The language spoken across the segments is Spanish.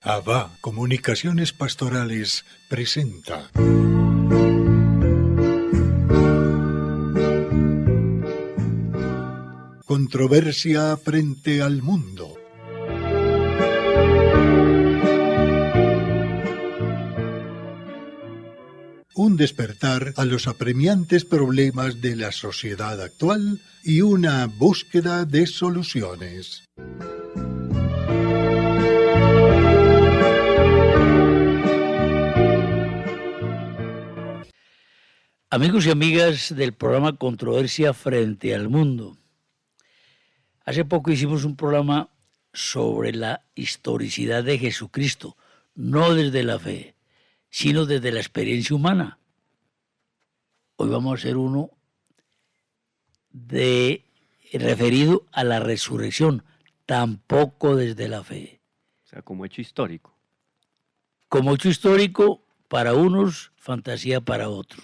Abba Comunicaciones Pastorales presenta Controversia frente al mundo. Un despertar a los apremiantes problemas de la sociedad actual y una búsqueda de soluciones. Amigos y amigas del programa Controversia frente al mundo. Hace poco hicimos un programa sobre la historicidad de Jesucristo, no desde la fe, sino desde la experiencia humana. Hoy vamos a hacer uno referido a la resurrección, tampoco desde la fe. O sea, como hecho histórico. Como hecho histórico para unos, fantasía para otros.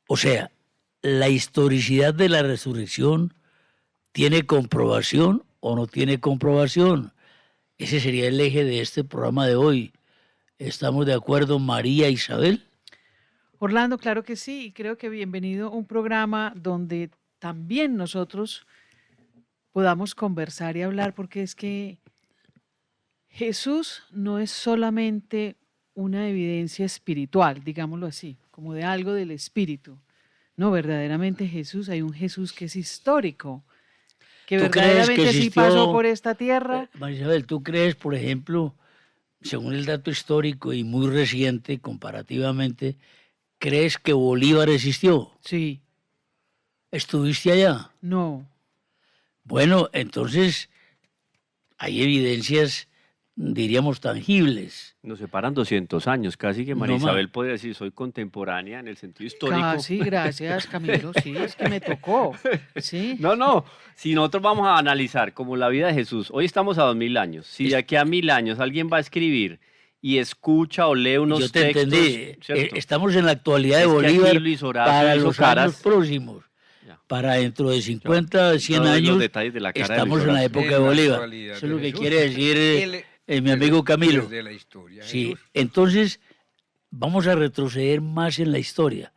O sea, la historicidad de la resurrección tiene comprobación o no tiene comprobación. Ese sería el eje de este programa de hoy. ¿Estamos de acuerdo, María Isabel? Orlando, claro que sí, y creo que bienvenido a un programa donde también nosotros podamos conversar y hablar, porque es que Jesús no es solamente una evidencia espiritual, digámoslo así, como de algo del espíritu. No, verdaderamente Jesús, hay un Jesús que es histórico, que verdaderamente sí pasó por esta tierra. María Isabel, ¿tú crees, por ejemplo, según el dato histórico y muy reciente comparativamente, crees que Bolívar existió? Sí. ¿Estuviste allá? No. Bueno, entonces hay evidencias, diríamos, tangibles. Nos separan 200 años, casi que María Isabel puede decir, soy contemporánea en el sentido histórico. Casi, gracias Camilo, sí, es que me tocó. ¿Sí? No, si nosotros vamos a analizar como la vida de Jesús, hoy estamos a 2000 años, si de aquí a 1000 años alguien va a escribir y escucha o lee unos textos... Yo te entendí, estamos en la actualidad de Bolívar para los años próximos. Para dentro de 50, 100 años, estamos en la época de Bolívar. Eso es lo que quiere decir mi amigo Camilo. De la historia, sí, entonces vamos a retroceder más en la historia.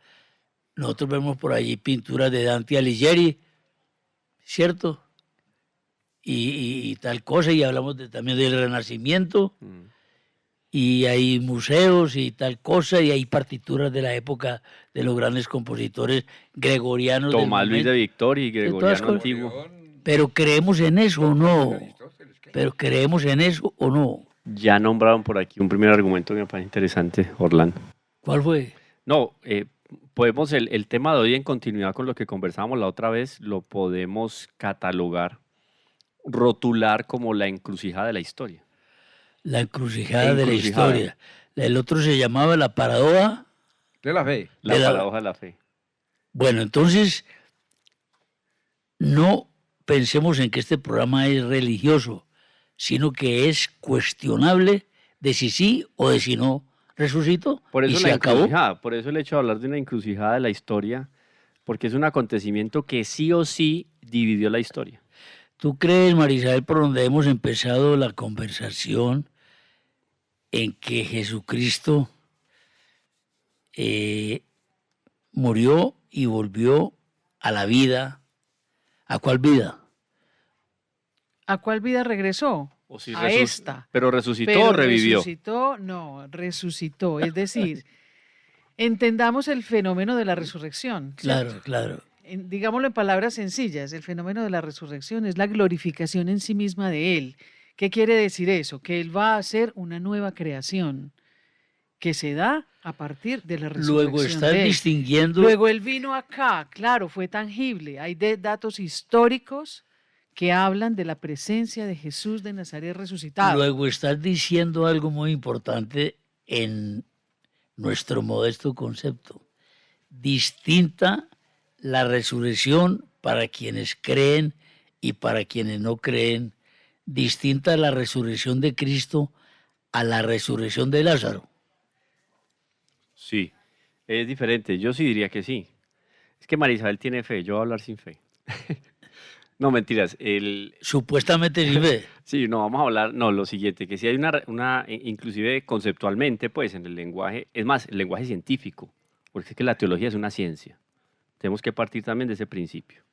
Nosotros vemos por allí pinturas de Dante Alighieri, ¿cierto? Y tal cosa, y hablamos también del Renacimiento, y hay museos y tal cosa, y hay partituras de la época de los grandes compositores gregorianos. Tomás Luis de Victoria y gregoriano antiguo. Pero ¿creemos en eso o no? Ya nombraron por aquí un primer argumento que me parece interesante, Orlando. ¿Cuál fue? No, podemos el tema de hoy, en continuidad con lo que conversábamos la otra vez, lo podemos catalogar, rotular como la encrucijada de la historia. La encrucijada de la historia. El otro se llamaba la paradoja de la fe. La paradoja de la fe. Bueno, entonces, no pensemos en que este programa es religioso, sino que es cuestionable de si sí o de si no resucitó. Por eso y se acabó. Por eso el hecho de hablar de una encrucijada de la historia, porque es un acontecimiento que sí o sí dividió la historia. ¿Tú crees, María Isabel, por donde hemos empezado la conversación, en que Jesucristo murió y volvió a la vida? ¿A cuál vida? ¿A cuál vida regresó? O si a esta. ¿Pero resucitó o revivió? Resucitó. Es decir, entendamos el fenómeno de la resurrección. ¿Cierto? Claro. Digámoslo en palabras sencillas, el fenómeno de la resurrección es la glorificación en sí misma de Él. ¿Qué quiere decir eso? Que Él va a hacer una nueva creación que se da a partir de la resurrección. Luego está distinguiendo. Luego Él vino acá, claro, fue tangible. Hay datos históricos que hablan de la presencia de Jesús de Nazaret resucitado. Luego estás diciendo algo muy importante en nuestro modesto concepto. Distinta la resurrección para quienes creen y para quienes no creen, distinta la resurrección de Cristo a la resurrección de Lázaro. Sí, es diferente. Yo sí diría que sí. Es que Marisabel tiene fe, yo voy a hablar sin fe. No, mentiras. Supuestamente sí ve. Sí, no, vamos a hablar, no, lo siguiente, que si hay inclusive conceptualmente, pues en el lenguaje, es más, el lenguaje científico, porque es que la teología es una ciencia. Tenemos que partir también de ese principio,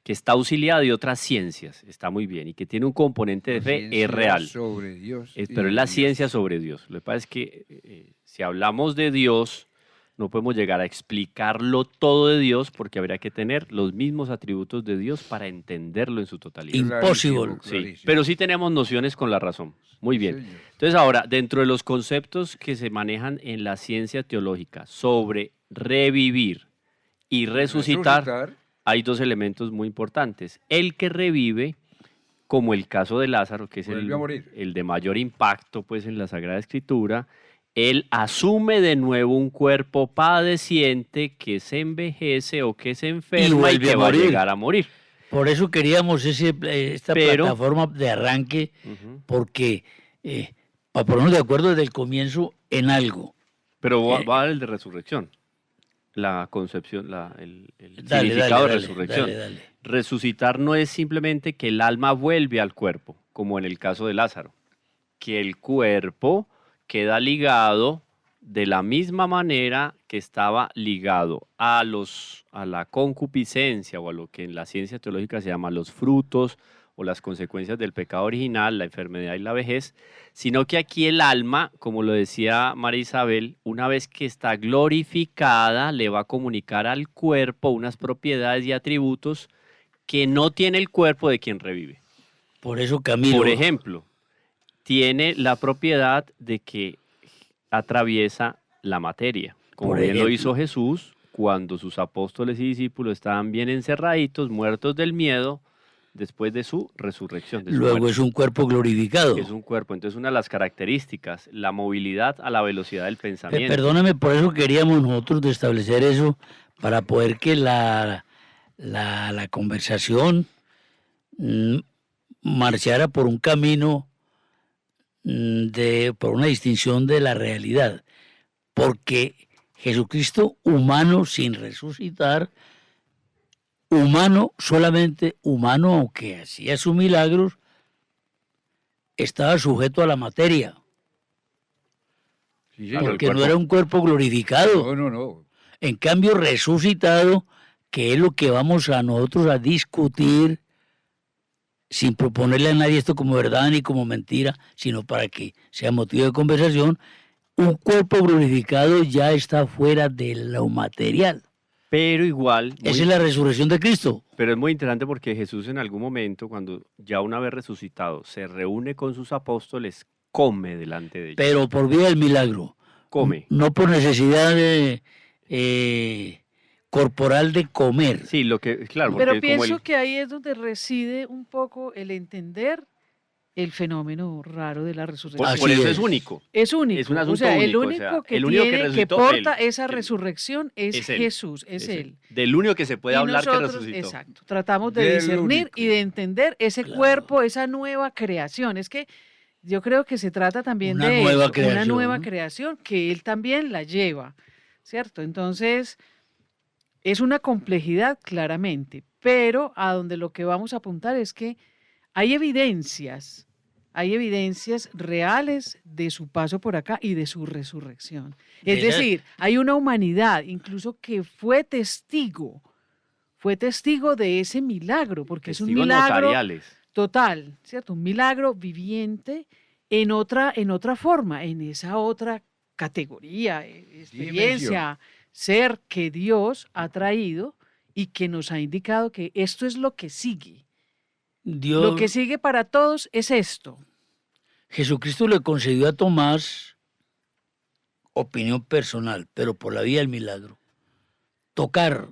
que está auxiliado de otras ciencias, está muy bien, y que tiene un componente de fe, es real. Sobre Dios. Pero es la ciencia sobre Dios. Lo que pasa es que si hablamos de Dios, no podemos llegar a explicarlo todo de Dios porque habría que tener los mismos atributos de Dios para entenderlo en su totalidad. Imposible. Sí, pero sí tenemos nociones con la razón. Muy bien. Señor. Entonces ahora, dentro de los conceptos que se manejan en la ciencia teológica sobre revivir y resucitar, hay dos elementos muy importantes. El que revive, como el caso de Lázaro, que es Vuelve a morir. el de mayor impacto pues, en la Sagrada Escritura, él asume de nuevo un cuerpo padeciente que se envejece o que se enferma y vuelve que a va a morir. llegar a morir. Por eso queríamos esta Pero- plataforma de arranque, Ujú. porque para ponernos de acuerdo desde el comienzo en algo. Pero Eh, va el de resurrección. La concepción, el Dale, significado dale, de resurrección. dale. Resucitar no es simplemente que el alma vuelve al cuerpo, como en el caso de Lázaro, que el cuerpo queda ligado de la misma manera que estaba ligado a la concupiscencia o a lo que en la ciencia teológica se llama los frutos o las consecuencias del pecado original, la enfermedad y la vejez, sino que aquí el alma, como lo decía María Isabel, una vez que está glorificada, le va a comunicar al cuerpo unas propiedades y atributos que no tiene el cuerpo de quien revive. Por eso, Camilo. Por ejemplo, tiene la propiedad de que atraviesa la materia, como Por bien lo ejemplo. hizo Jesús cuando sus apóstoles y discípulos estaban bien encerraditos, muertos del miedo, después de su resurrección. De su Luego muerte. es un cuerpo glorificado. Es un cuerpo. Entonces, una de las características, la movilidad a la velocidad del pensamiento. Perdóname, por eso queríamos nosotros de establecer eso, para poder que la conversación marchara por un camino por una distinción de la realidad. Porque Jesucristo, humano sin resucitar, humano, solamente humano, aunque hacía sus milagros, estaba sujeto a la materia, Sí, Claro, señor. el porque no cuerpo- era un cuerpo glorificado. No. En cambio, resucitado, que es lo que vamos a nosotros a discutir, sin proponerle a nadie esto como verdad ni como mentira, sino para que sea motivo de conversación, un cuerpo glorificado ya está fuera de lo material. Pero igual, Esa es la resurrección de Cristo. pero es muy interesante porque Jesús en algún momento, cuando ya una vez resucitado, se reúne con sus apóstoles, come delante de ellos. Pero por vía del milagro, Come. no por necesidad corporal de comer. Sí, lo que, claro, porque Pero como pienso el- que ahí es donde reside un poco el entender el fenómeno raro de la resurrección. por Así eso es. es único. Es único. Es un o asunto sea, el único, o único sea, que el único que tiene, que resucitó, porta él. esa Él. resurrección es él. Jesús, es él. Del único que se puede Y hablar que nosotros, resucitó. exacto, tratamos de Del discernir único. y de entender ese Claro. cuerpo, esa nueva creación. Es que yo creo que se trata también Una de nueva eso, una creación, nueva ¿no? creación que él también la lleva, ¿cierto? Entonces, es una complejidad claramente, pero a donde lo que vamos a apuntar es que hay evidencias reales de su paso por acá y de su resurrección. Es De esa- decir, hay una humanidad incluso que fue testigo de ese milagro, porque es un Testigos milagro notariales. total, ¿cierto? Un milagro viviente en otra forma, en esa otra categoría, experiencia, ser que Dios ha traído y que nos ha indicado que esto es lo que sigue. Dios, Lo que sigue para todos es esto. Jesucristo le concedió a Tomás, opinión personal, pero por la vía del milagro, tocar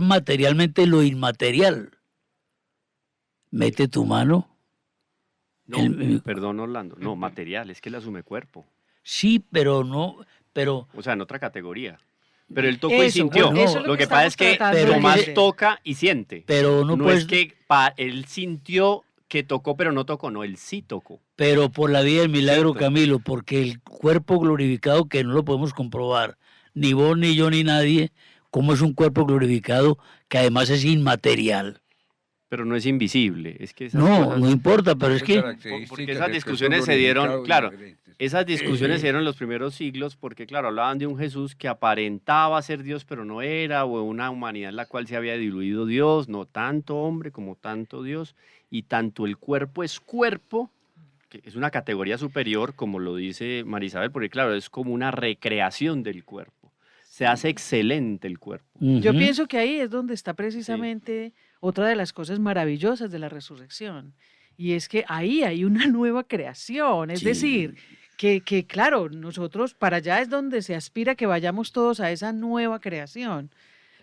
materialmente lo inmaterial. Mete tu mano. No, perdón, Orlando. No, material, es que él asume cuerpo. Sí, pero no, pero O sea, en otra categoría. Pero él tocó y Eso, sintió. bueno, eso es lo lo que que pasa es estamos que tratando de Tomás entender. toca y siente. no No, puedes, es que él sintió que tocó, pero no tocó. No, él sí tocó. pero por la vía del milagro, Cierto. Camilo, porque el cuerpo glorificado que no lo podemos comprobar, ni vos, ni yo, ni nadie, ¿cómo es un cuerpo glorificado que además es inmaterial? Pero no es invisible. Es que esas No, cosas- no importa, pero es que porque esas discusiones se dieron, claro, esas discusiones se dieron en los primeros siglos porque, claro, hablaban de un Jesús que aparentaba ser Dios, pero no era, o una humanidad en la cual se había diluido Dios, no tanto hombre como tanto Dios, y tanto el cuerpo es cuerpo, que es una categoría superior, como lo dice Marisabel, porque, claro, es como una recreación del cuerpo. Se hace excelente el cuerpo. Yo ujú, pienso que ahí es donde está precisamente otra de las cosas maravillosas de la resurrección. Y es que ahí hay una nueva creación. Es Sí. decir, que claro, nosotros para allá es donde se aspira que vayamos todos a esa nueva creación.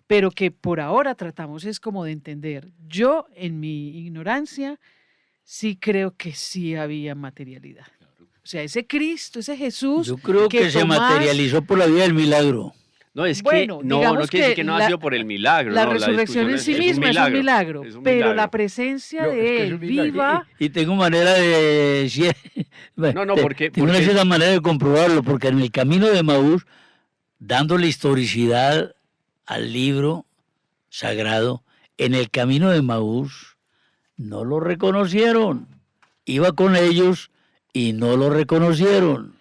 Pero que por ahora tratamos es como de entender. Yo, en mi ignorancia, sí creo que sí había materialidad. O sea, ese Cristo, ese Jesús yo creo que se Tomás- materializó por la vía del milagro. No, es Bueno, que no digamos quiere decir que que no ha la- sido por el milagro. La no, resurrección en discusión sí misma es un milagro, es un pero la milagro. presencia No, es que de es él un milagro. viva, Y tengo manera de... No, porque- Tengo una porque- cierta manera de comprobarlo, porque en el camino de Maús, dándole historicidad al libro sagrado, en el camino de Maús no lo reconocieron. Iba con ellos y no lo reconocieron.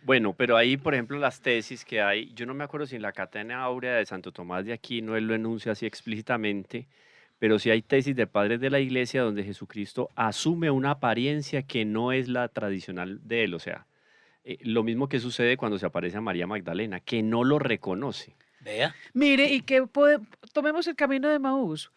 Bueno, pero ahí, por ejemplo, las tesis que hay, yo no me acuerdo si en la Catena Áurea de Santo Tomás de Aquino él lo enuncia así explícitamente, pero sí hay tesis de padres de la iglesia donde Jesucristo asume una apariencia que no es la tradicional de él. O sea, lo mismo que sucede cuando se aparece a María Magdalena, que no lo reconoce. Vea. mire, y que tomemos el camino de Maús,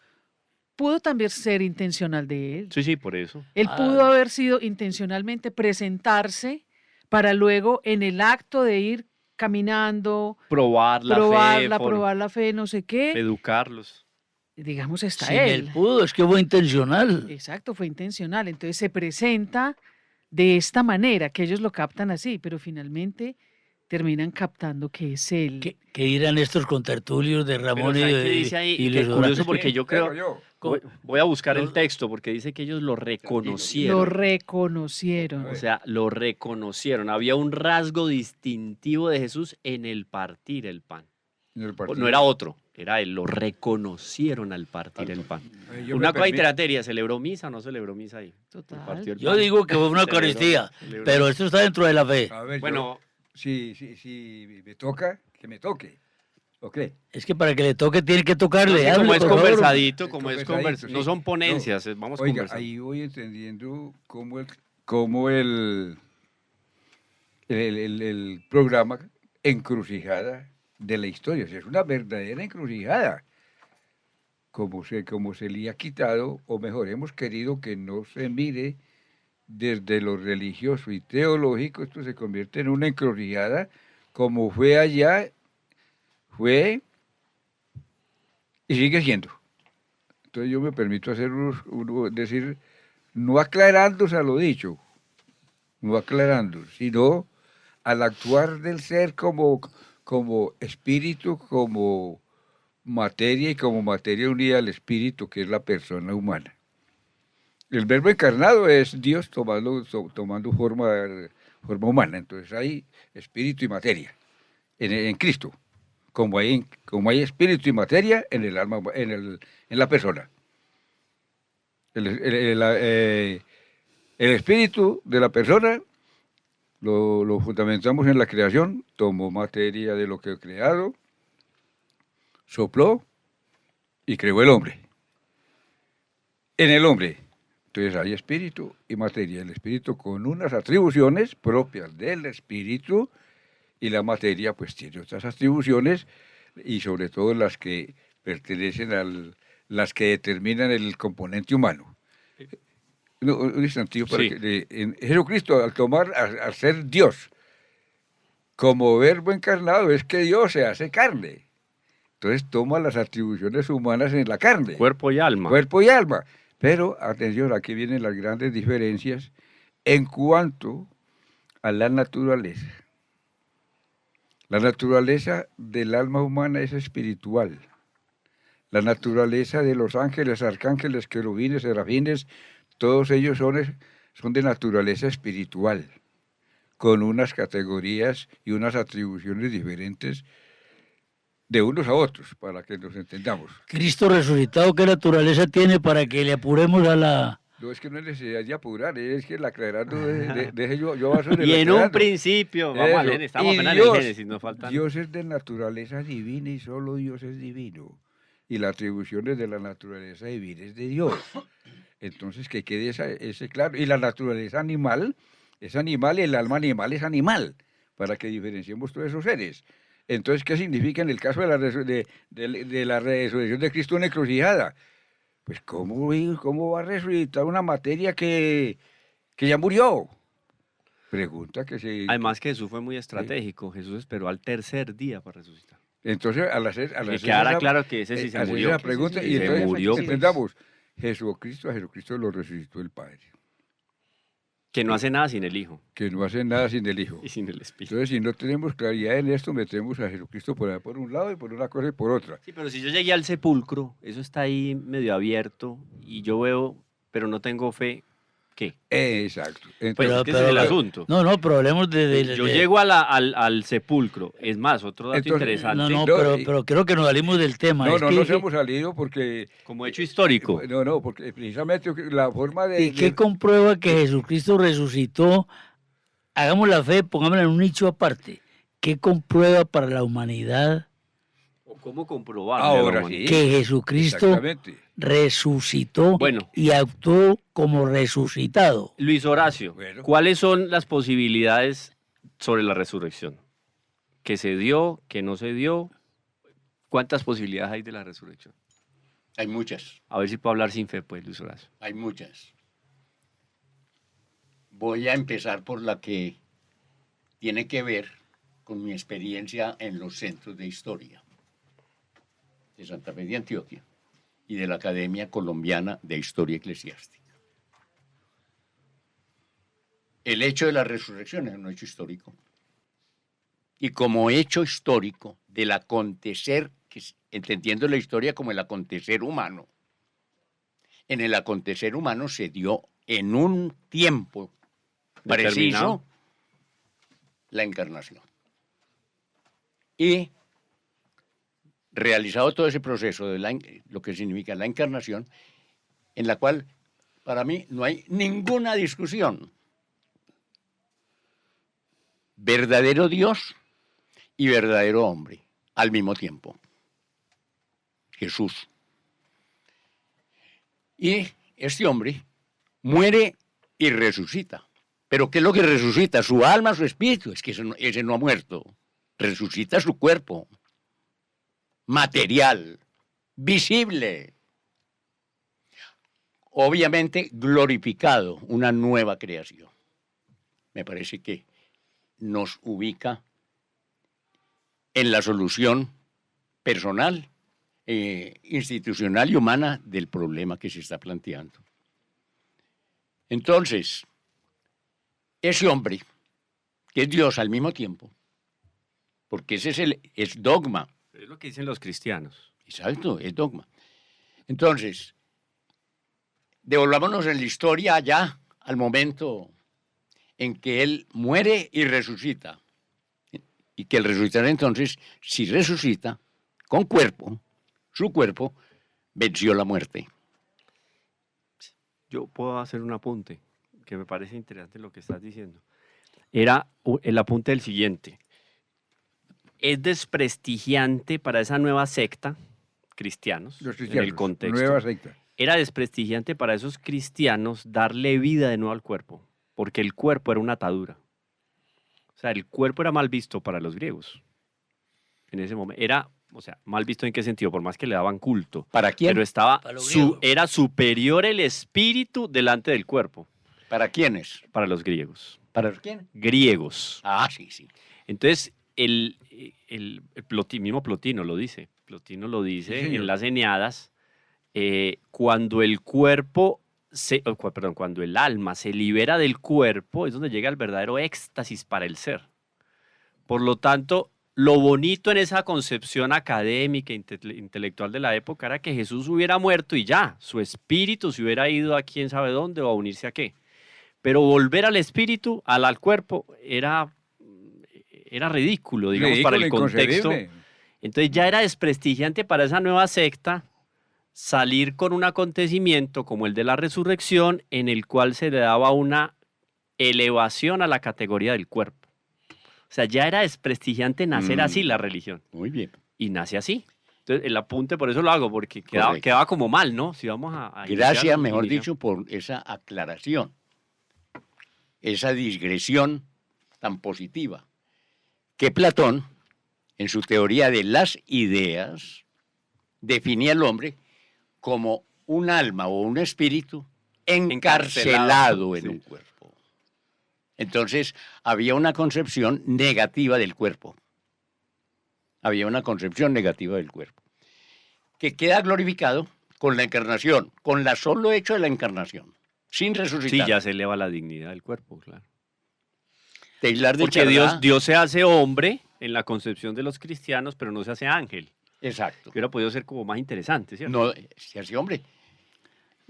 pudo también ser intencional de él. Sí, sí, por eso. Él Ah. pudo haber sido intencionalmente presentarse para luego en el acto de ir caminando, Probar la probarla, fe, probar la fe, no sé qué, educarlos. digamos, está Sin él. él pudo, es que fue intencional. Exacto, fue intencional. Entonces se presenta de esta manera, que ellos lo captan así, pero finalmente terminan captando que es él. ¿Qué dirán estos contertulios de Pero Ramón y, ¿sabe de, qué dice ahí? y Que Luis curioso Horacio? porque yo creo... Yo. Voy a buscar el No- texto porque dice que ellos lo reconocieron. Lo reconocieron. O sea, lo reconocieron. Había un rasgo distintivo de Jesús en el partir el pan. No era otro, era él. Lo reconocieron al partir el pan. Una cosa interateria, ¿celebró misa o no celebró misa ahí? Total. Partió el Yo pan. digo que fue una Celebró, Eucaristía, celebró. pero esto está dentro de la fe. A ver, Bueno, si me toca, que me toque. ¿Ok? Es que para que le toque tiene que tocarle. es que como hable, es por favor. conversadito, Sí, como es conversadito, no sí. son ponencias, vamos Oiga, conversando. ahí voy entendiendo cómo el programa encrucijada de la historia. O sea, es una verdadera encrucijada. Como se le ha quitado, o mejor, hemos querido que no se mire desde lo religioso y teológico, esto se convierte en una encrucijada, como fue allá, fue y sigue siendo. Entonces yo me permito hacer decir, no aclarándose a lo dicho, no aclarando, sino al actuar del ser como espíritu, como materia y como materia unida al espíritu, que es la persona humana. El verbo encarnado es Dios tomando forma humana, entonces hay espíritu y materia en Cristo. Como hay espíritu y materia en el alma, en la persona. El espíritu de la persona lo fundamentamos en la creación, tomó materia de lo que he creado, sopló y creó el hombre. En el hombre, entonces hay espíritu y materia. El espíritu con unas atribuciones propias del espíritu, y la materia pues tiene otras atribuciones y sobre todo las que pertenecen las que determinan el componente humano. No, un instantito para Sí. en Jesucristo al ser Dios como verbo encarnado es que Dios se hace carne. Entonces toma las atribuciones humanas en la carne. Cuerpo y alma. Cuerpo y alma. Pero, atención, aquí vienen las grandes diferencias en cuanto a la naturaleza. La naturaleza del alma humana es espiritual. La naturaleza de los ángeles, arcángeles, querubines, serafines, todos ellos son de naturaleza espiritual, con unas categorías y unas atribuciones diferentes de unos a otros, para que nos entendamos. Cristo resucitado, ¿qué naturaleza tiene para que le apuremos a la... No es que no hay necesidad de apurar, es que la aclarando de yo va a ser Y en un aclarando. principio, vamos Eso. a leer, estamos Y apenas en el Dios- Génesis, nos faltan... Dios es de naturaleza divina y solo Dios es divino. Y las atribuciones de la naturaleza divina es de Dios. Entonces, que quede ese claro. Y la naturaleza animal es animal y el alma animal es animal, para que diferenciemos todos esos seres. Entonces, ¿qué significa en el caso de la resurrección de Cristo en la encrucijada? Pues, ¿cómo va a resucitar una materia que ya murió? Pregunta que se... Además que Jesús fue muy estratégico, Jesús esperó al tercer día para resucitar. Entonces, al hacer Que quedara claro que ese sí se hacer murió. esa pregunta, Sí, y sí, se entonces murió, pues. entendamos, a Jesucristo lo resucitó el Padre, Que no hace nada sin el Hijo que no hace nada sin el Hijo. y sin el Espíritu. Entonces, si no tenemos claridad en esto, metemos a Jesucristo por un lado y por una cosa y por otra. Sí, pero si yo llegué al sepulcro, eso está ahí medio abierto y yo veo, pero no tengo fe, ¿qué? Exacto. Pues Entonces, es que ese es el asunto. No, pero hablemos Yo llego al sepulcro. Es más, otro dato Entonces, interesante, No, No, pero creo que nos salimos del tema. no, Es no que- nos hemos salido porque... como hecho histórico. No, porque precisamente la forma de... ¿Y qué comprueba que Jesucristo resucitó? Hagamos la fe, pongámosla en un nicho aparte. ¿Qué comprueba para la humanidad ¿O cómo comprobarlo? Ahora hermano? sí. que Jesucristo Exactamente. resucitó Bueno. y actuó como resucitado? Luis Horacio, Bueno. ¿cuáles son las posibilidades sobre la resurrección? ¿Que se dio? ¿Que no se dio? ¿Cuántas posibilidades hay de la resurrección? Hay muchas, A ver si puedo hablar sin fe, pues, Luis Horacio. hay muchas. Voy a empezar por la que tiene que ver con mi experiencia en los centros de historia de Santa Fe de Antioquia y de la Academia Colombiana de Historia Eclesiástica. El hecho de la resurrección es un hecho histórico. Y como hecho histórico del acontecer, entendiendo la historia como el acontecer humano, en el acontecer humano se dio en un tiempo Determinado. preciso la encarnación. Y realizado todo ese proceso de lo que significa la encarnación, en la cual para mí no hay ninguna discusión. Verdadero Dios y verdadero hombre al mismo tiempo. Jesús. Y este hombre muere y resucita. ¿Pero qué es lo que resucita? ¿Su alma, su espíritu? Es que ese no ha muerto. Resucita su cuerpo. Material. Visible. Obviamente glorificado. Una nueva creación. Me parece que nos ubica en la solución personal, institucional y humana del problema que se está planteando. Entonces, ese hombre, que es Dios al mismo tiempo, porque ese es dogma, Es lo que dicen los cristianos. exacto, es dogma. Entonces, devolvámonos en la historia allá, al momento en que Él muere y resucita. Y que el resucitar entonces, si resucita, con cuerpo, su cuerpo, venció la muerte. Yo puedo hacer un apunte, que me parece interesante lo que estás diciendo. Era el apunte del siguiente. Es desprestigiante para esa nueva secta, cristianos, Los en el cristianos, contexto. nueva secta. Era desprestigiante para esos cristianos darle vida de nuevo al cuerpo, porque el cuerpo era una atadura. O sea, el cuerpo era mal visto para los griegos. En ese momento. Era, o sea, mal visto en qué sentido, por más que le daban culto. ¿Para quién? Pero estaba, Para los griegos. era superior el espíritu delante del cuerpo, ¿Para quiénes? para los griegos. ¿Para quién? Griegos. Ah, sí, sí. Entonces, mismo Plotino lo dice. Plotino lo dice Sí, señor. en las Eneadas. Cuando el cuerpo, cuando el alma se libera del cuerpo, es donde llega el verdadero éxtasis para el ser. Por lo tanto, lo bonito en esa concepción académica, intelectual de la época, era que Jesús hubiera muerto y ya, su espíritu se hubiera ido a quién sabe dónde o a unirse a qué. Pero volver al espíritu, al cuerpo, era ridículo, digamos, para el Ridículo, contexto. inconcebible. Entonces ya era desprestigiante para esa nueva secta salir con un acontecimiento como el de la resurrección en el cual se le daba una elevación a la categoría del cuerpo. O sea, ya era desprestigiante nacer así la religión. Muy bien. Y nace así. Entonces, el apunte por eso lo hago, porque Correcto. quedaba como mal, ¿no? Si vamos a Gracias, iniciar, mejor inicia. dicho, por esa aclaración, esa digresión tan positiva, que Platón, en su teoría de las ideas, definía al hombre como un alma o un espíritu encarcelado en Sí. un cuerpo. Entonces, había una concepción negativa del cuerpo. Había una concepción negativa del cuerpo, que queda glorificado con la encarnación, con la solo hecho de la encarnación, sin Sí, resucitar. ya se eleva la dignidad del cuerpo, claro. Teilhard de Porque Chardin- Dios se hace hombre en la concepción de los cristianos, pero no se hace ángel. Exacto. Que hubiera podido ser como más interesante, ¿cierto? No se hace hombre.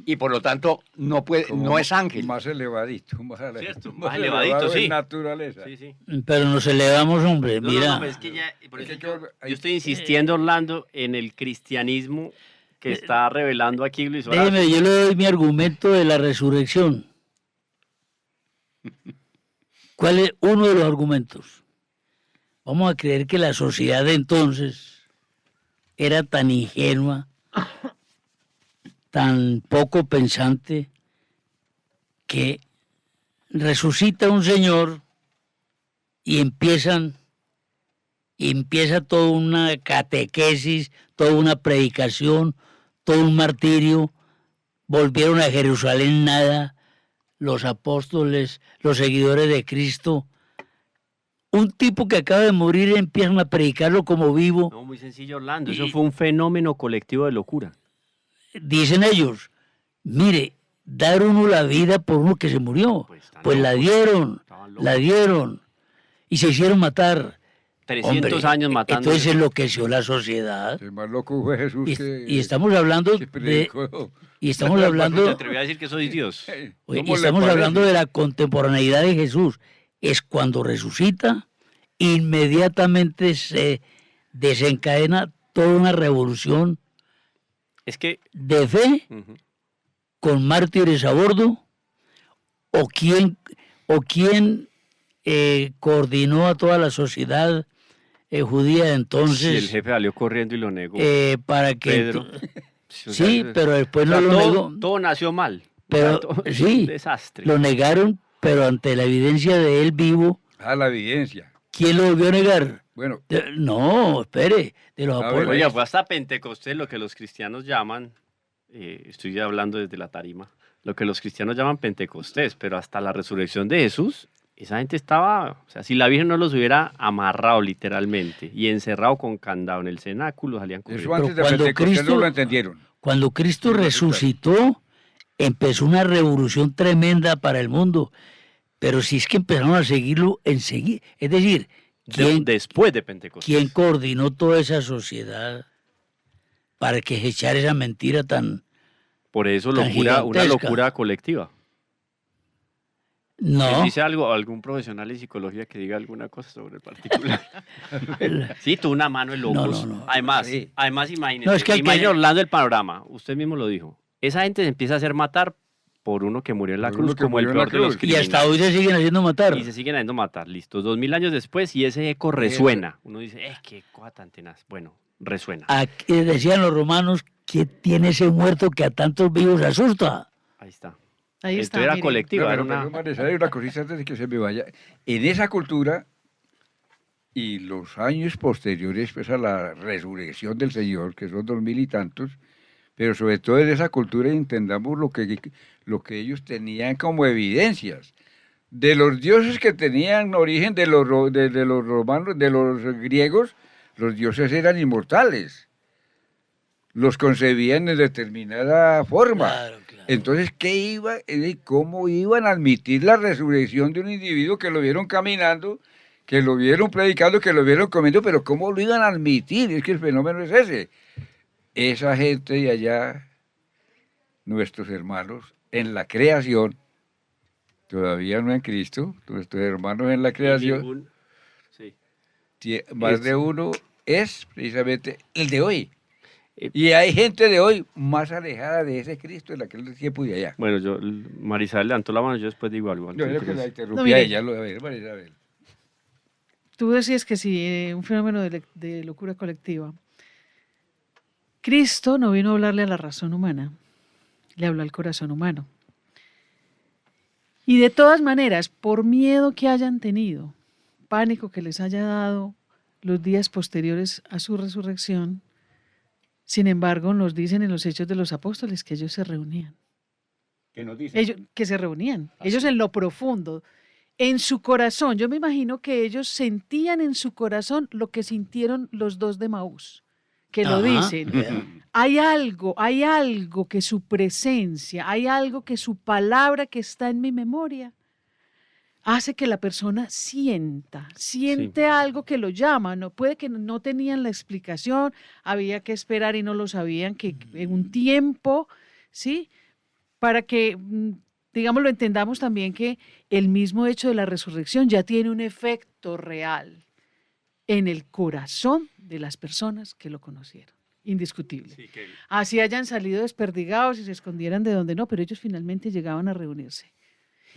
Y por lo tanto, no, Como no es ángel. Más elevadito, Cierto, más más elevadito, elevado sí. en naturaleza. Sí, sí. Pero nos elevamos, hombre, No, mira. no, es que ya, por Es eso que yo hay- estoy insistiendo, Orlando, en el cristianismo que está revelando aquí Luis Horacio. Déjeme, yo le doy mi argumento de la resurrección. ¿Cuál es uno de los argumentos? Vamos a creer que la sociedad de entonces era tan ingenua, tan poco pensante, que resucita un señor y empieza toda una catequesis, toda una predicación, todo un martirio. Volvieron a Jerusalén nada, los apóstoles, los seguidores de Cristo. Un tipo que acaba de morir empiezan a predicarlo como vivo. No, muy sencillo, Orlando. Eso fue un fenómeno colectivo de locura. Dicen ellos, mire, dar uno la vida por uno que se murió. Pues están Pues la locos. dieron, Estaban locos. la dieron. Y se hicieron matar. 300 Hombre, años matando. Entonces enloqueció la sociedad. El más loco fue Jesús Y estamos hablando que de... predicó. Y estamos Te hablando... atreví a decir que soy Dios. Oye, ¿Cómo y le estamos parece? hablando de la contemporaneidad de Jesús. Es cuando resucita, inmediatamente se desencadena toda una revolución Es que... de fe ujú. con mártires a bordo, o quién coordinó a toda la sociedad judía de Si el entonces jefe salió corriendo y lo negó. para que... Pedro. O sea, Sí, pero después o sea, no lo todo, negó. todo nació mal. Pero, todo es sí, un desastre. Lo negaron, pero ante la evidencia de él vivo, A la evidencia. ¿quién lo volvió a negar? Bueno, No, espere, de los A ver, apóstoles. Oye, fue hasta Pentecostés lo que los cristianos llaman, estoy hablando desde la tarima, lo que los cristianos llaman Pentecostés, pero hasta la resurrección de Jesús, esa gente estaba, o sea, si la Virgen no los hubiera amarrado literalmente y encerrado con candado en el cenáculo, salían eso corriendo. antes de cuando Pentecostés Cristo- no lo entendieron. Cuando Cristo Sí, resulta. resucitó, empezó una revolución tremenda para el mundo. Pero si es que empezaron a seguirlo enseguida. Es decir, Después de Pentecostés. ¿quién coordinó toda esa sociedad para que se echara esa mentira tan... Por eso tan locura, una gigantesca? locura colectiva. No, ¿Dice algo, algún profesional de psicología que diga alguna cosa sobre el particular? Sí, tú una mano de locos. No. Además, Sí. además imagínese, No, es que hay que- imagine Orlando el panorama. Usted mismo lo dijo. Esa gente se empieza a hacer matar por uno que murió en la Por cruz uno que como el murió en la peor de los cruz. y criminales. hasta hoy se siguen haciendo matar. Y se siguen haciendo matar, listo. 2000 años después y ese eco resuena. Uno dice, qué cosa tan tenaz. Bueno, resuena. Aquí decían los romanos, ¿qué tiene ese muerto que a tantos vivos asusta? Ahí está. Ahí Esto está, era mire. colectivo, No, era pero, una... Vanessa, hay una cosita antes de que se me vaya. En esa cultura y los años posteriores pues, a la resurrección del Señor, que son 2000 y tantos, pero sobre todo en esa cultura entendamos lo que ellos tenían como evidencias. De los dioses que tenían origen de los romanos, de los griegos, los dioses eran inmortales. Los concebían de determinada forma. Claro. Entonces, ¿cómo iban a admitir la resurrección de un individuo que lo vieron caminando, que lo vieron predicando, que lo vieron comiendo, pero cómo lo iban a admitir? Es que el fenómeno es ese. Esa gente de allá, nuestros hermanos, en la creación, todavía no en Cristo, nuestros hermanos en la creación, Sí. más de uno es precisamente el de hoy. Eh, Y hay gente de hoy más alejada de ese Cristo de aquel tiempo y de allá. Bueno, Marisabel levantó la mano, yo después digo algo. Yo antes de creo que que la nos- interrumpí No, a mire. ella. A ver, Marisabel. Tú decías que sí, un fenómeno de locura colectiva. Cristo no vino a hablarle a la razón humana, le habló al corazón humano. Y de todas maneras, por miedo que hayan tenido, pánico que les haya dado los días posteriores a su resurrección, sin embargo, nos dicen en los Hechos de los Apóstoles que ellos se reunían. ¿Qué nos dice? Ellos, que se reunían, Ah, ellos sí. en lo profundo, en su corazón. Yo me imagino que ellos sentían en su corazón lo que sintieron los dos de Maús, que lo Ajá, dicen. vea. Hay algo que su presencia, hay algo que su palabra que está en mi memoria hace que la persona siente algo que lo llama. No, puede que no tenían la explicación, había que esperar y no lo sabían, que en un tiempo, ¿sí? Para que, digamos, lo entendamos también que el mismo hecho de la resurrección ya tiene un efecto real en el corazón de las personas que lo conocieron. Indiscutible. Así hayan salido desperdigados y se escondieran de donde no, pero ellos finalmente llegaban a reunirse.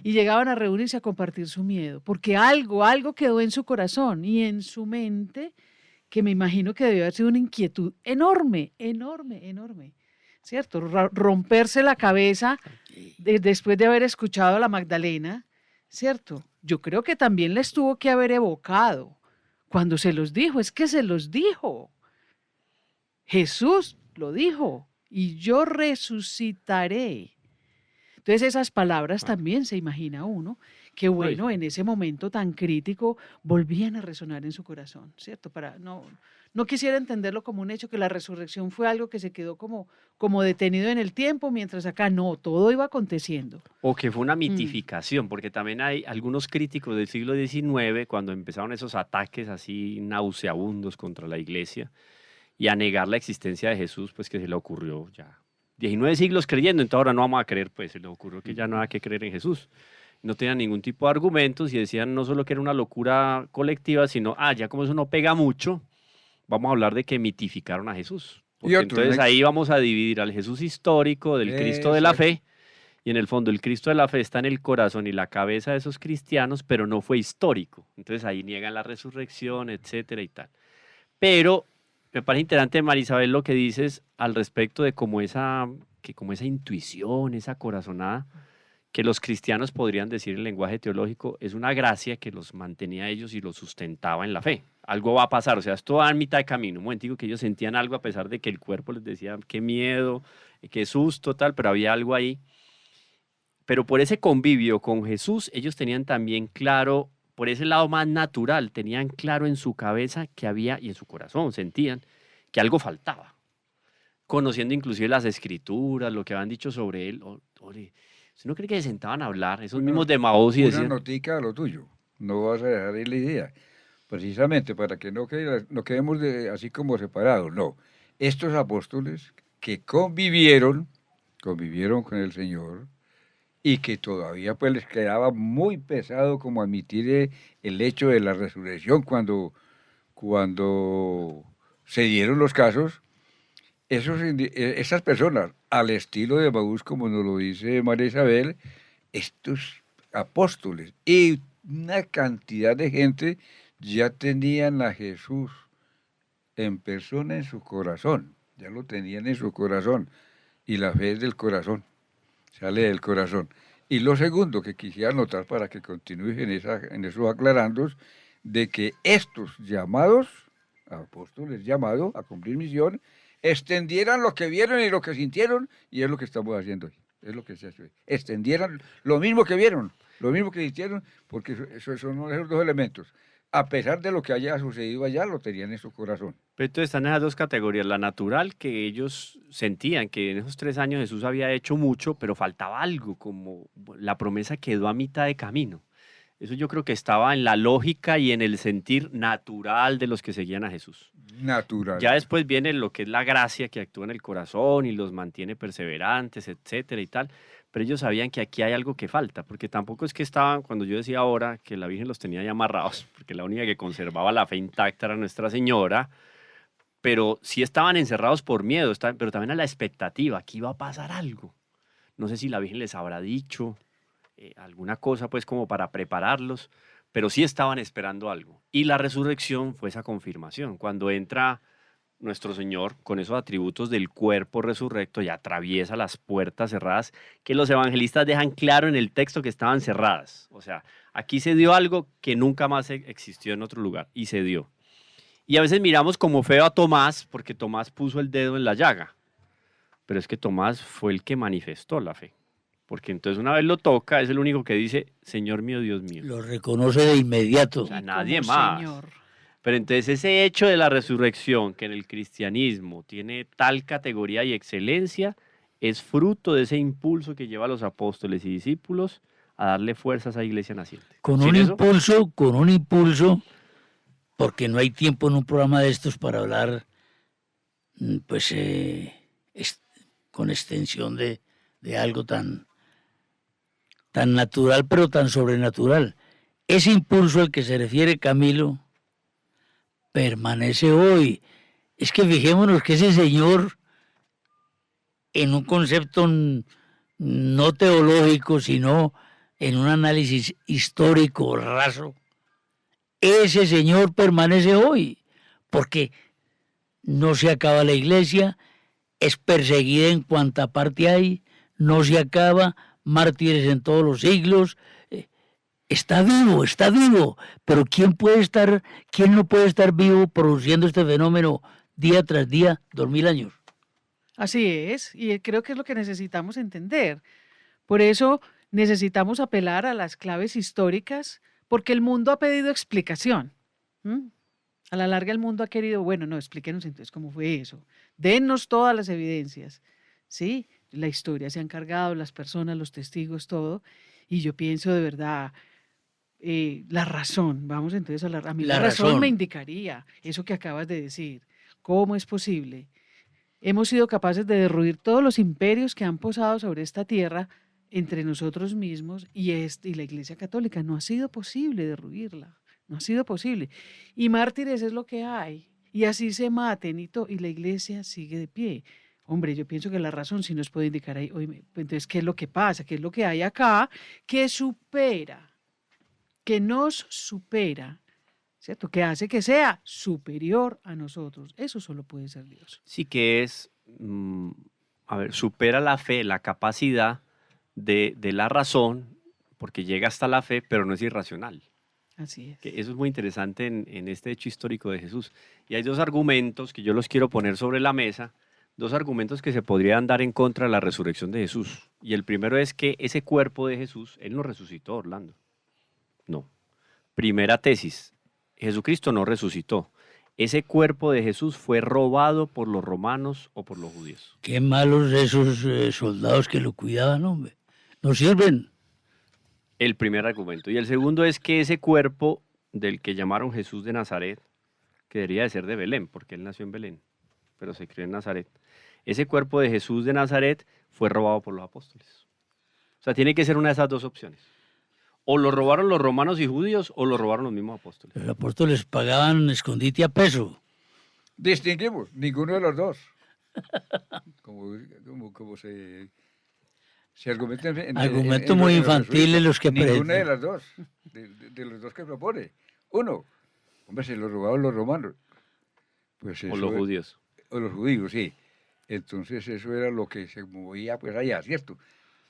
Y llegaban a reunirse a compartir su miedo, porque algo quedó en su corazón y en su mente, que me imagino que debió haber sido una inquietud enorme, enorme, enorme. ¿Cierto? Romperse la cabeza después de haber escuchado a la Magdalena, ¿cierto? Yo creo que también les tuvo que haber evocado cuando se los dijo, es que se los dijo. Jesús lo dijo, y yo resucitaré. Entonces esas palabras también se imagina uno que bueno, en ese momento tan crítico volvían a resonar en su corazón, ¿cierto? No quisiera entenderlo como un hecho que la resurrección fue algo que se quedó como detenido en el tiempo, mientras acá no, todo iba aconteciendo. O que fue una mitificación, porque también hay algunos críticos del siglo XIX, cuando empezaron esos ataques así nauseabundos contra la iglesia y a negar la existencia de Jesús, pues que se le ocurrió ya 19 siglos creyendo, entonces ahora no vamos a creer, pues se le ocurrió que ya no había que creer en Jesús. No tenían ningún tipo de argumentos y decían no solo que era una locura colectiva, sino, ya como eso no pega mucho, vamos a hablar de que mitificaron a Jesús. Porque entonces ahí vamos a dividir al Jesús histórico del Cristo de la fe, y en el fondo el Cristo de la fe está en el corazón y la cabeza de esos cristianos, pero no fue histórico. Entonces ahí niegan la resurrección, etcétera y tal. Pero me parece interesante, Marisabel, lo que dices al respecto de como esa intuición, esa corazonada, que los cristianos podrían decir en lenguaje teológico, es una gracia que los mantenía a ellos y los sustentaba en la fe. Algo va a pasar, o sea, esto va en mitad de camino. Un momentico que ellos sentían algo a pesar de que el cuerpo les decía qué miedo, qué susto, tal, pero había algo ahí. Pero por ese convivio con Jesús, ellos tenían también claro, por ese lado más natural, tenían claro en su cabeza que había, y en su corazón sentían, que algo faltaba. Conociendo inclusive las escrituras, lo que habían dicho sobre él. ¿Usted no cree que se sentaban a hablar? Esos mismos de Maús y Una decían... notica a lo tuyo. No vas a dejar ahí la idea. Precisamente para que no quedemos así como separados. No. Estos apóstoles que convivieron con el Señor, y que todavía pues les quedaba muy pesado como admitir el hecho de la resurrección cuando se dieron los casos, esas personas, al estilo de Maús, como nos lo dice María Isabel, estos apóstoles y una cantidad de gente ya tenían a Jesús en persona en su corazón, ya lo tenían en su corazón, y la fe es del corazón. Sale del corazón. Y lo segundo que quisiera anotar para que continúes en esos aclarandos, de que estos llamados, apóstoles llamados a cumplir misión, extendieran lo que vieron y lo que sintieron, y es lo que estamos haciendo hoy. Es lo que se hace hoy. Extendieran lo mismo que vieron, lo mismo que sintieron, porque eso son esos dos elementos. A pesar de lo que haya sucedido allá, lo tenían en su corazón. Pero entonces están esas dos categorías, la natural, que ellos sentían que en esos 3 años Jesús había hecho mucho, pero faltaba algo, como la promesa quedó a mitad de camino. Eso yo creo que estaba en la lógica y en el sentir natural de los que seguían a Jesús. Natural. Ya después viene lo que es la gracia que actúa en el corazón y los mantiene perseverantes, etcétera y tal. Pero ellos sabían que aquí hay algo que falta, porque tampoco es que estaban, cuando yo decía ahora que la Virgen los tenía ya amarrados, porque la única que conservaba la fe intacta era Nuestra Señora, pero sí estaban encerrados por miedo, pero también a la expectativa, que iba a pasar algo. No sé si la Virgen les habrá dicho alguna cosa, pues, como para prepararlos, pero sí estaban esperando algo. Y la resurrección fue esa confirmación. Cuando entra nuestro Señor con esos atributos del cuerpo resurrecto y atraviesa las puertas cerradas, que los evangelistas dejan claro en el texto que estaban cerradas. O sea, aquí se dio algo que nunca más existió en otro lugar, y se dio. Y a veces miramos como feo a Tomás, porque Tomás puso el dedo en la llaga. Pero es que Tomás fue el que manifestó la fe. Porque entonces una vez lo toca, es el único que dice, Señor mío, Dios mío. Lo reconoce de inmediato. O sea, Y nadie como más. Señor. Pero entonces ese hecho de la resurrección, que en el cristianismo tiene tal categoría y excelencia, es fruto de ese impulso que lleva a los apóstoles y discípulos a darle fuerza a esa iglesia naciente. Con Sin un eso, impulso, porque no hay tiempo en un programa de estos para hablar, pues, con extensión de algo tan natural, pero tan sobrenatural. Ese impulso al que se refiere Camilo permanece hoy. Es que fijémonos que ese señor, en un concepto no teológico, sino en un análisis histórico raso, ese señor permanece hoy, porque no se acaba la iglesia, es perseguida en cuanta parte hay, no se acaba, mártires en todos los siglos. Está vivo, pero ¿quién no puede estar vivo produciendo este fenómeno día tras día, 2000 años? Así es, y creo que es lo que necesitamos entender. Por eso necesitamos apelar a las claves históricas, porque el mundo ha pedido explicación. A la larga el mundo ha querido, bueno, no, explíquenos entonces cómo fue eso. Dennos todas las evidencias. Sí, la historia se ha encargado, las personas, los testigos, todo. Y yo pienso de verdad, la razón, vamos entonces a mí la razón me indicaría eso que acabas de decir. ¿Cómo es posible? Hemos sido capaces de derruir todos los imperios que han posado sobre esta tierra entre nosotros mismos y la Iglesia Católica. No ha sido posible derruirla, no ha sido posible. Y mártires es lo que hay. Y así se maten y la Iglesia sigue de pie. Hombre, yo pienso que la razón sí nos puede indicar ahí, oye, entonces, ¿qué es lo que pasa? ¿Qué es lo que hay acá que nos supera, ¿cierto? Que hace que sea superior a nosotros? Eso solo puede ser Dios. sí que es, supera la fe, la capacidad de la razón, porque llega hasta la fe, pero no es irracional. Así es. Que eso es muy interesante en este hecho histórico de Jesús. Y hay dos argumentos que yo los quiero poner sobre la mesa, dos argumentos que se podrían dar en contra de la resurrección de Jesús. Y el primero es que ese cuerpo de Jesús, Él no resucitó, Orlando. No. Primera tesis, Jesucristo no resucitó. Ese cuerpo de Jesús fue robado por los romanos o por los judíos. Qué malos esos soldados que lo cuidaban, hombre. No sirven. El primer argumento. Y el segundo es que ese cuerpo del que llamaron Jesús de Nazaret, que debería de ser de Belén, porque Él nació en Belén, pero se crió en Nazaret. Ese cuerpo de Jesús de Nazaret fue robado por los apóstoles. O sea, tiene que ser una de esas dos opciones. O lo robaron los romanos y judíos o lo robaron los mismos apóstoles. Los apóstoles pagaban escondite a peso. Distinguimos, ninguno de los dos. Como se argumenta Argumento muy infantil en los que ninguna de las dos, de los dos que propone. Uno, hombre, se lo robaron los romanos. Pues O los judíos. O los judíos, sí. Entonces eso era lo que se movía pues allá, ¿cierto?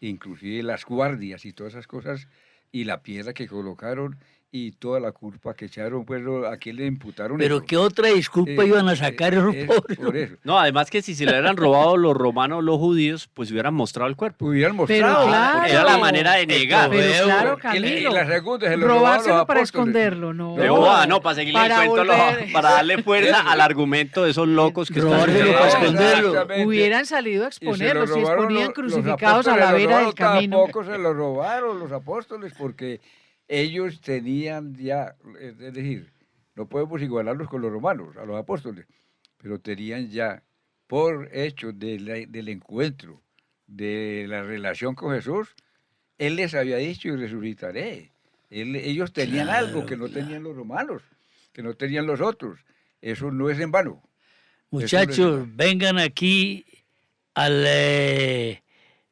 Inclusive las guardias y todas esas cosas, y la piedra que colocaron y toda la culpa que echaron, pues a quién le imputaron. Pero eso. ¿qué otra disculpa iban a sacar esos pobres? Por eso. No, además que si se le hubieran robado los romanos o los judíos, pues hubieran mostrado el cuerpo. Hubieran Pero mostrado. claro. Era la manera de negar. Pero claro, Y Camilo, la segunda se lo robaron los robárselo para apóstoles. esconderlo, no. No, para seguirle el Para cuento, volver. para darle fuerza al argumento de esos locos que están Robárselo para esconderlo. Exactamente. Hubieran salido a Y se exponerlo lo si robaron exponían los crucificados a la apóstoles, vera lo del camino. Tampoco se lo robaron los apóstoles porque ellos tenían ya, es decir, no podemos igualarlos con los romanos, a los apóstoles, pero tenían ya por hecho del encuentro, de la relación con Jesús, Él les había dicho y resucitaré. Ellos tenían algo que no tenían los romanos, que no tenían los otros. Eso no es en vano. Muchachos, vengan aquí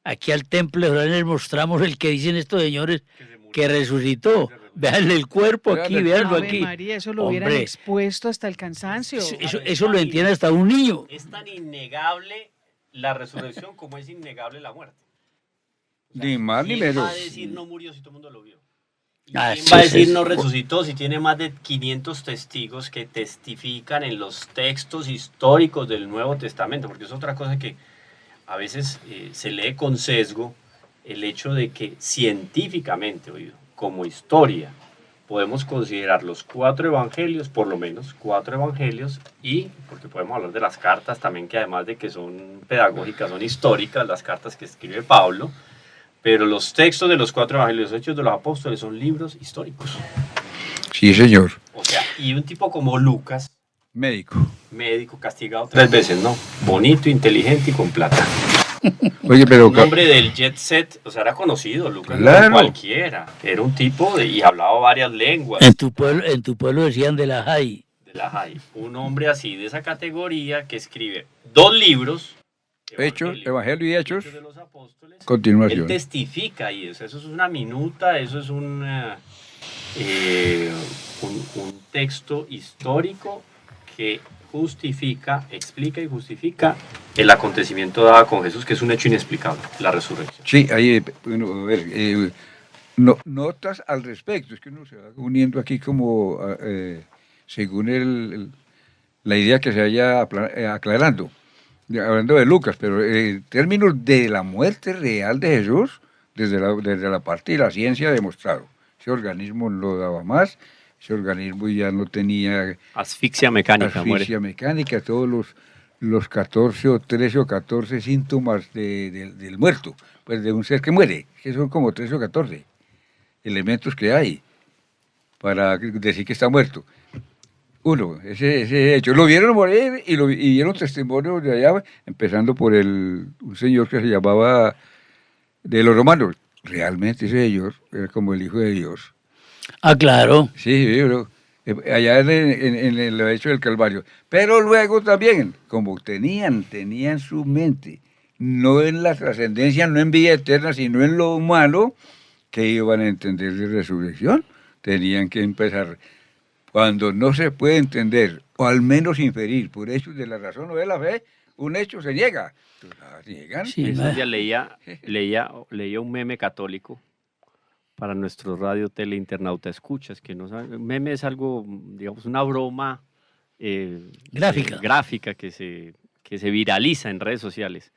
aquí al templo de Jerusalén, les mostramos el que dicen estos señores que resucitó. Veanle el cuerpo aquí, Vean el veanlo Ave aquí. María, eso lo hubieran Hombre, expuesto hasta el cansancio. eso lo entiende hasta un niño. Es tan innegable la resurrección como es innegable la muerte. Ni más ni ¿Quién menos. va a decir no murió si todo el mundo lo vio? ¿Y Ah, quién sí, va a sí, decir sí. no resucitó si tiene más de 500 testigos que testifican en los textos históricos del Nuevo Testamento? Porque es otra cosa que a veces se lee con sesgo, el hecho de que científicamente, oído, como historia, podemos considerar los 4 evangelios, por lo menos 4 evangelios, y porque podemos hablar de las cartas también, que además de que son pedagógicas, son históricas, las cartas que escribe Pablo, pero los textos de los 4 evangelios, los hechos de los apóstoles, son libros históricos. Sí, señor. O sea, y un tipo como Lucas, Médico. médico, castigado 3 veces, ¿no? Bonito, inteligente y con plata. Oye, pero... Un hombre del jet set, o sea, era conocido, Lucas, no Claro. era cualquiera. Era un tipo y hablaba varias lenguas. En tu pueblo decían de la JAI. De la JAI. Un hombre así, de esa categoría, que escribe 2 libros. Hechos, Evangelio y Hechos. de los Apóstoles. Él Continuación. testifica ahí, eso es una minuta, eso es un texto histórico que justifica, explica y justifica el acontecimiento dado con Jesús, que es un hecho inexplicable, la resurrección. Sí, ahí, bueno, a ver, notas al respecto, es que uno se va uniendo aquí como según la idea que se vaya aclarando. Hablando de Lucas, pero en términos de la muerte real de Jesús, desde la parte de la ciencia ha demostrado. Ese organismo no daba más, ese organismo ya no tenía Asfixia mecánica, asfixia mecánica, todos los 14 o 13 o 14 síntomas del muerto, pues de un ser que muere, que son como 13 o 14 elementos que hay para decir que está muerto. Uno, ese hecho. Lo vieron morir y dieron testimonios de allá, empezando por un señor que se llamaba de los romanos. Realmente ese señor era como el Hijo de Dios. Ah, claro. Sí, pero allá en el hecho del Calvario. Pero luego también, como tenían su mente, no en la trascendencia, no en vida eterna, sino en lo humano, que iban a entender de resurrección, tenían que empezar. Cuando no se puede entender, o al menos inferir por hechos de la razón o de la fe, un hecho se niega. Niegan. Sí, Estos días leía un meme católico para nuestro radio tele internauta escuchas, que no saben, meme es algo, digamos, una broma gráfica que se viraliza en redes sociales.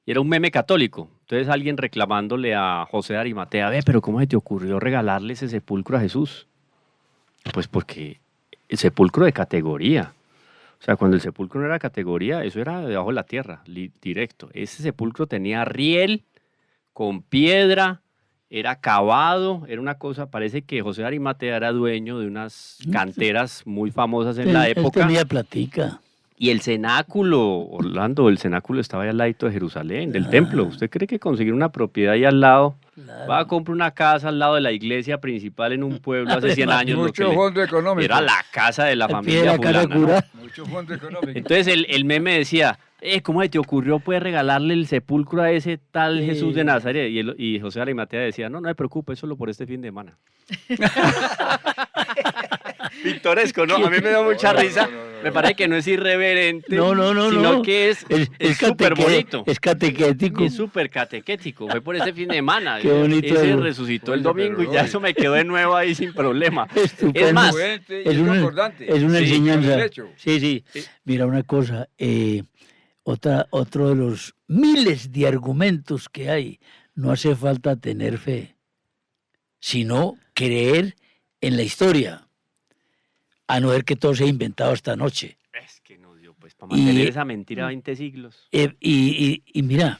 Y era un meme católico. Entonces alguien reclamándole a José de Arimatea, pero ¿cómo se te ocurrió regalarle ese sepulcro a Jesús? Pues porque el sepulcro de categoría. O sea, cuando el sepulcro no era categoría, eso era debajo de la tierra, directo. Ese sepulcro tenía riel, con piedra, era cavado, era una cosa, parece que José de Arimatea era dueño de unas canteras muy famosas en la Él época. tenía platica. Y el cenáculo, Orlando, el cenáculo estaba ahí al ladito de Jerusalén, del templo. ¿Usted cree que conseguir una propiedad ahí al lado? Claro. Va a comprar una casa al lado de la iglesia principal en un pueblo hace 100 años. lo que Mucho fondo económico. era la casa de la Al pie de familia la casa fulana, ¿no? cura. Mucho fondo económico. Entonces el meme decía, ¿cómo se te ocurrió pues regalarle el sepulcro a ese tal Jesús de Nazaret? Y José de Arimatea decía, no se preocupe, es solo por este fin de semana. Pintoresco, ¿no? A mí me da mucha risa. Me parece que no es irreverente, No, sino no. que es súper bonito. Es catequético. Es súper catequético. Fue por ese fin de semana. Qué bonito Ese eso. resucitó el Oye, domingo y pero ya no, eso me quedó de nuevo ahí sin problema. Estupendo. Es más, Fuente y Es una concordante. es una Sí, enseñanza. con el hecho. Sí. Mira una cosa, otro de los miles de argumentos que hay, no hace falta tener fe, sino creer en la historia, a no ver que todo se ha inventado esta noche. es que no dio pues para mantener Y- esa mentira 20 siglos. Y mira,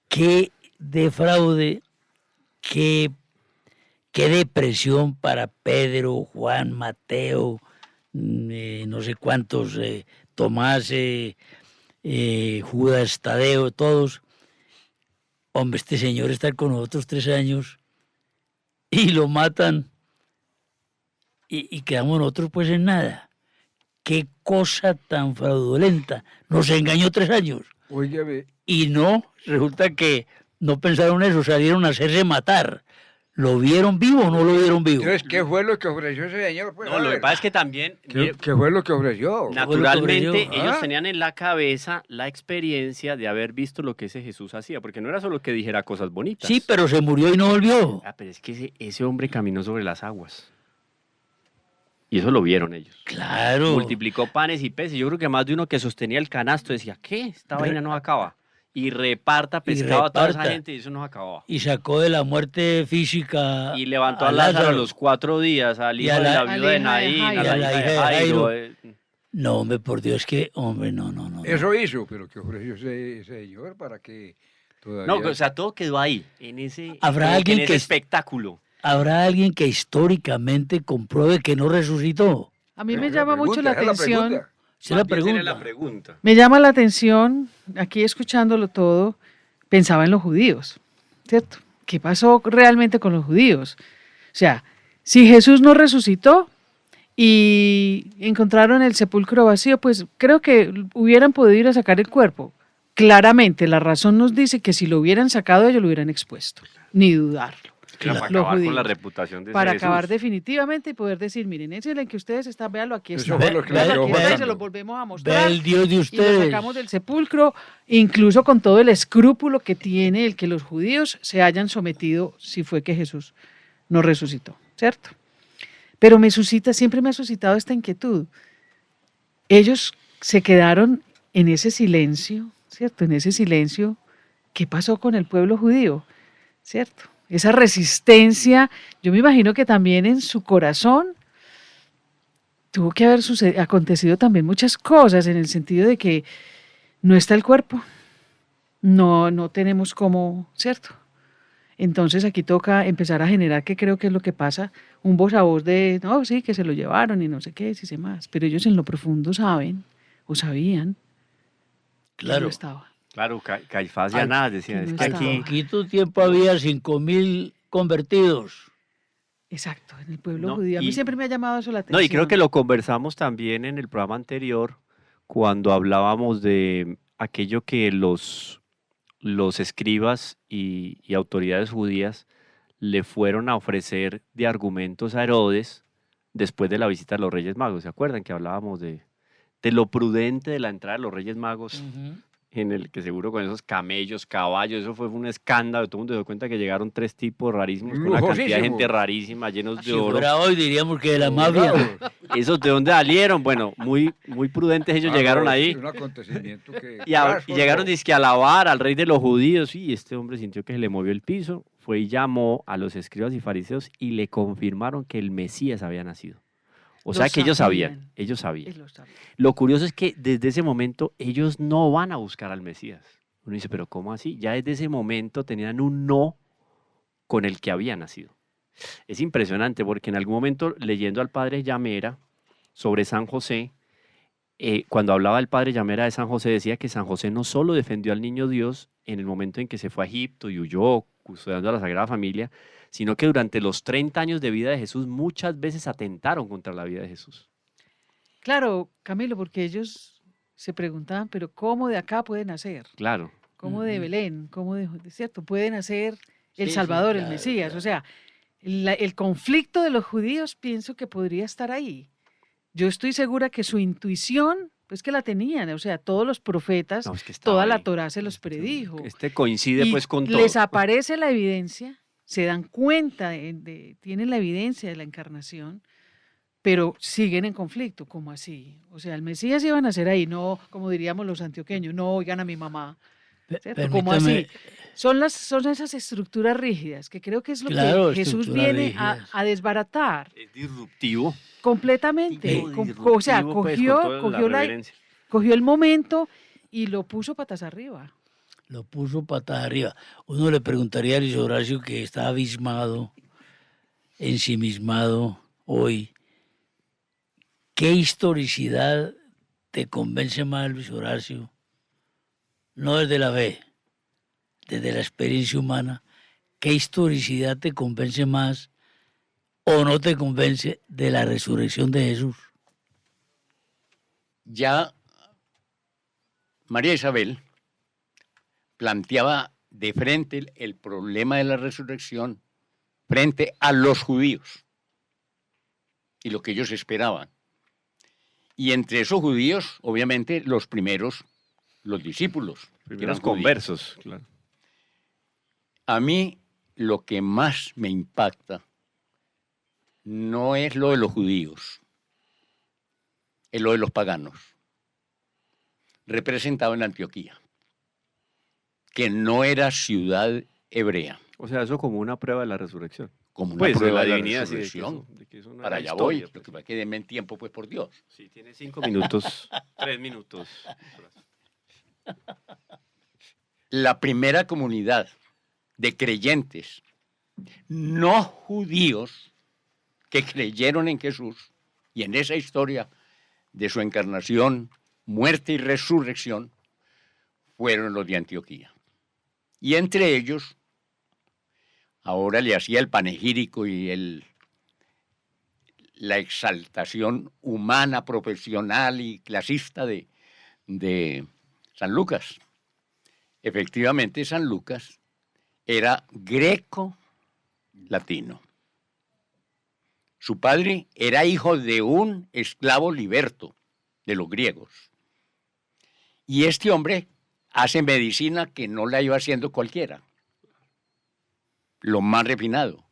qué defraude, qué depresión para Pedro, Juan, Mateo, no sé cuántos, Tomás, Judas, Tadeo, todos. Hombre, este señor está con nosotros 3 años y lo matan y quedamos nosotros pues en nada. qué cosa tan fraudulenta. Nos engañó 3 años. Óigame, Y no, resulta que no pensaron eso, salieron a hacerse matar. ¿Lo vieron vivo o no lo vieron vivo? entonces, ¿qué fue lo que ofreció ese señor? Pues, No, a lo que ver, pasa es que también, mire, ¿qué fue lo que ofreció? naturalmente, ofreció? ellos Ah. tenían en la cabeza la experiencia de haber visto lo que ese Jesús hacía, porque no era solo que dijera cosas bonitas. Sí, pero se murió y no volvió. Ah, pero es que ese hombre caminó sobre las aguas. Y eso lo vieron ellos. Claro. Multiplicó panes y peces. Yo creo que más de uno que sostenía el canasto decía, ¿qué? Esta vaina no acaba. Y reparta pescado a toda esa reparta. gente y eso no acababa. Y sacó de la muerte física. Y levantó a Lázaro a los 4 días, al Y hijo a de la- la a viuda la de hija de Naín, Jairo. a la hija de Jairo. No, hombre, por Dios, que, hombre, no. Eso hizo, pero ¿qué ofreció ese señor para que todavía... No, o sea, todo quedó ahí, en ese, Habrá como alguien en que ese es- espectáculo. ¿Habrá alguien que históricamente compruebe que no resucitó? A mí Esa me es llama mucho la pregunta, esa es atención. pregunta. Esa es la Más bien sería pregunta. la pregunta. Me llama la atención, aquí escuchándolo todo, pensaba en los judíos, ¿cierto? ¿Qué pasó realmente con los judíos? O sea, si Jesús no resucitó y encontraron el sepulcro vacío, pues creo que hubieran podido ir a sacar el cuerpo. Claramente, la razón nos dice que si lo hubieran sacado, ellos lo hubieran expuesto, ni dudarlo. Era para Los acabar con judíos. la reputación de ese Para Jesús. acabar definitivamente y poder decir, miren, ese es el que ustedes están, véanlo, aquí Eso está. fue lo que Véanlo, le aquí quedó está, y se faltando. lo volvemos a Ve mostrar. el Dios de Y lo ustedes. sacamos del sepulcro, incluso con todo el escrúpulo que tiene el que los judíos se hayan sometido si fue que Jesús no resucitó, ¿cierto? Pero siempre me ha suscitado esta inquietud. Ellos se quedaron en ese silencio, ¿cierto? En ese silencio. ¿Qué pasó con el pueblo judío? ¿Cierto? Esa resistencia, yo me imagino que también en su corazón tuvo que haber acontecido también muchas cosas en el sentido de que no está el cuerpo, no tenemos cómo, ¿cierto? Entonces aquí toca empezar a generar, que creo que es lo que pasa, un voz a voz de, no, sí, que se lo llevaron y no sé qué, sí sé más, pero ellos en lo profundo saben o sabían que Claro. no estaba. Claro, Caifás y Al- Anás decían, que es no que Al aquí... poquito tiempo había 5.000 convertidos. Exacto, en el pueblo No, judío. A mí y- siempre me ha llamado eso la atención. No, y creo que lo conversamos también en el programa anterior, cuando hablábamos de aquello que los escribas y autoridades judías le fueron a ofrecer de argumentos a Herodes después de la visita de los Reyes Magos. ¿Se acuerdan que hablábamos de lo prudente de la entrada de los Reyes Magos? En el que seguro con esos camellos, caballos, eso fue un escándalo. Todo el mundo se dio cuenta que llegaron 3 tipos rarísimos, con una cantidad de Lujosísimos. gente rarísima, llenos Si de oro. fuera hoy diríamos que de la mafia. ¿Esos de dónde salieron? Bueno, muy prudentes ellos llegaron no, ahí. es un acontecimiento que... Y llegaron dizque a alabar al rey de los judíos. Y este hombre sintió que se le movió el piso. Fue y llamó a los escribas y fariseos y le confirmaron que el Mesías había nacido. O Lo sea que ellos sabían. sabían, ellos sabían. Él lo sabía. Lo curioso es que desde ese momento ellos no van a buscar al Mesías. Uno dice, pero ¿cómo así? Ya desde ese momento tenían un no con el que había nacido. Es impresionante porque en algún momento leyendo al padre Llamera sobre San José, cuando hablaba el padre Llamera de San José, decía que San José no solo defendió al niño Dios en el momento en que se fue a Egipto y huyó custodiando a la Sagrada Familia, sino que durante los 30 años de vida de Jesús muchas veces atentaron contra la vida de Jesús. Claro, Camilo, porque ellos se preguntaban, pero ¿cómo de acá pueden nacer? Claro. ¿Cómo de Ujú. Belén? ¿Cómo de cierto? Pueden nacer el Sí, sí, Salvador, el claro, Mesías. claro. O sea, el conflicto de los judíos pienso que podría estar ahí. Yo estoy segura que su intuición, pues que la tenían, o sea, todos los profetas, No, es que estaba toda la ahí. Torá se los predijo. Este coincide Y pues con todo. les aparece la evidencia, se dan cuenta, tienen la evidencia de la encarnación, pero siguen en conflicto, ¿cómo así? O sea, el Mesías iba a nacer ahí, no, como diríamos los antioqueños, no oigan a mi mamá. ¿Cierto? ¿Cómo Permítame, así? Son esas estructuras rígidas que creo que es lo Claro, que Jesús estructuras viene rígidas. a desbaratar Es disruptivo. completamente. O sea, cogió el momento y lo puso patas arriba. lo puso patas arriba. Uno le preguntaría a Luis Horacio, que está abismado, ensimismado hoy, ¿qué historicidad te convence más, Luis Horacio? No desde la fe, desde la experiencia humana. ¿Qué historicidad te convence más o no te convence de la resurrección de Jesús? ya María Isabel planteaba de frente el problema de la resurrección frente a los judíos y lo que ellos esperaban. Y entre esos judíos, obviamente, los primeros, los discípulos. que Primeros eran judíos. conversos, claro. A mí lo que más me impacta no es lo de los judíos, es lo de los paganos, representado en Antioquía, que no era ciudad hebrea, O sea, eso como una prueba de la resurrección. como una Pues de prueba la de la divinidad, sí, resurrección. de que eso no Para era allá historia, voy, pues. lo que pasa es que denme en tiempo, pues por Dios. Sí, tiene 5 minutos, 3 minutos. La primera comunidad de creyentes no judíos que creyeron en Jesús y en esa historia de su encarnación, muerte y resurrección fueron los de Antioquía. Y entre ellos, ahora le hacía el panegírico y la exaltación humana, profesional y clasista de San Lucas. Efectivamente, San Lucas era greco-latino. Su padre era hijo de un esclavo liberto de los griegos. Y este hombre hace medicina que no la iba haciendo cualquiera. Lo más refinado.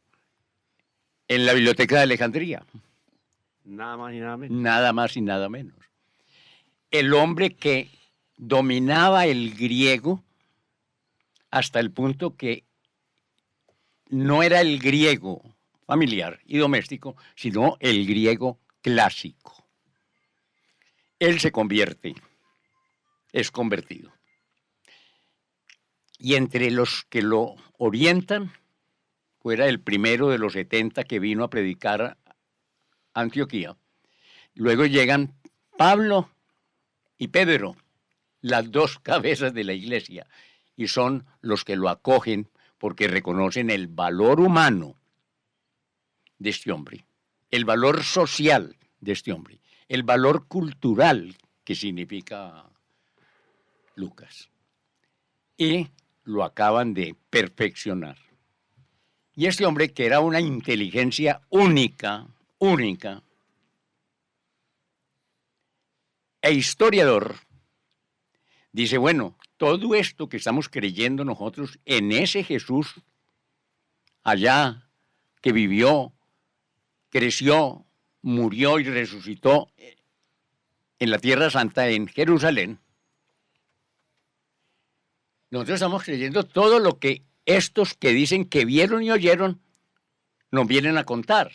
En la Biblioteca de Alejandría. Nada más y nada menos. Nada más y nada menos. El hombre que dominaba el griego hasta el punto que no era el griego familiar y doméstico, sino el griego clásico. Él se convierte, es convertido. Y entre los que lo orientan, fuera el primero de los 70 que vino a predicar a Antioquía. Luego llegan Pablo y Pedro, las dos cabezas de la iglesia, y son los que lo acogen porque reconocen el valor humano de este hombre, el valor social de este hombre, el valor cultural que significa Lucas. Y lo acaban de perfeccionar. Y este hombre, que era una inteligencia única, e historiador, dice, bueno, todo esto que estamos creyendo nosotros en ese Jesús allá que vivió, creció, murió y resucitó en la Tierra Santa, en Jerusalén, nosotros estamos creyendo todo lo que estos que dicen que vieron y oyeron nos vienen a contar.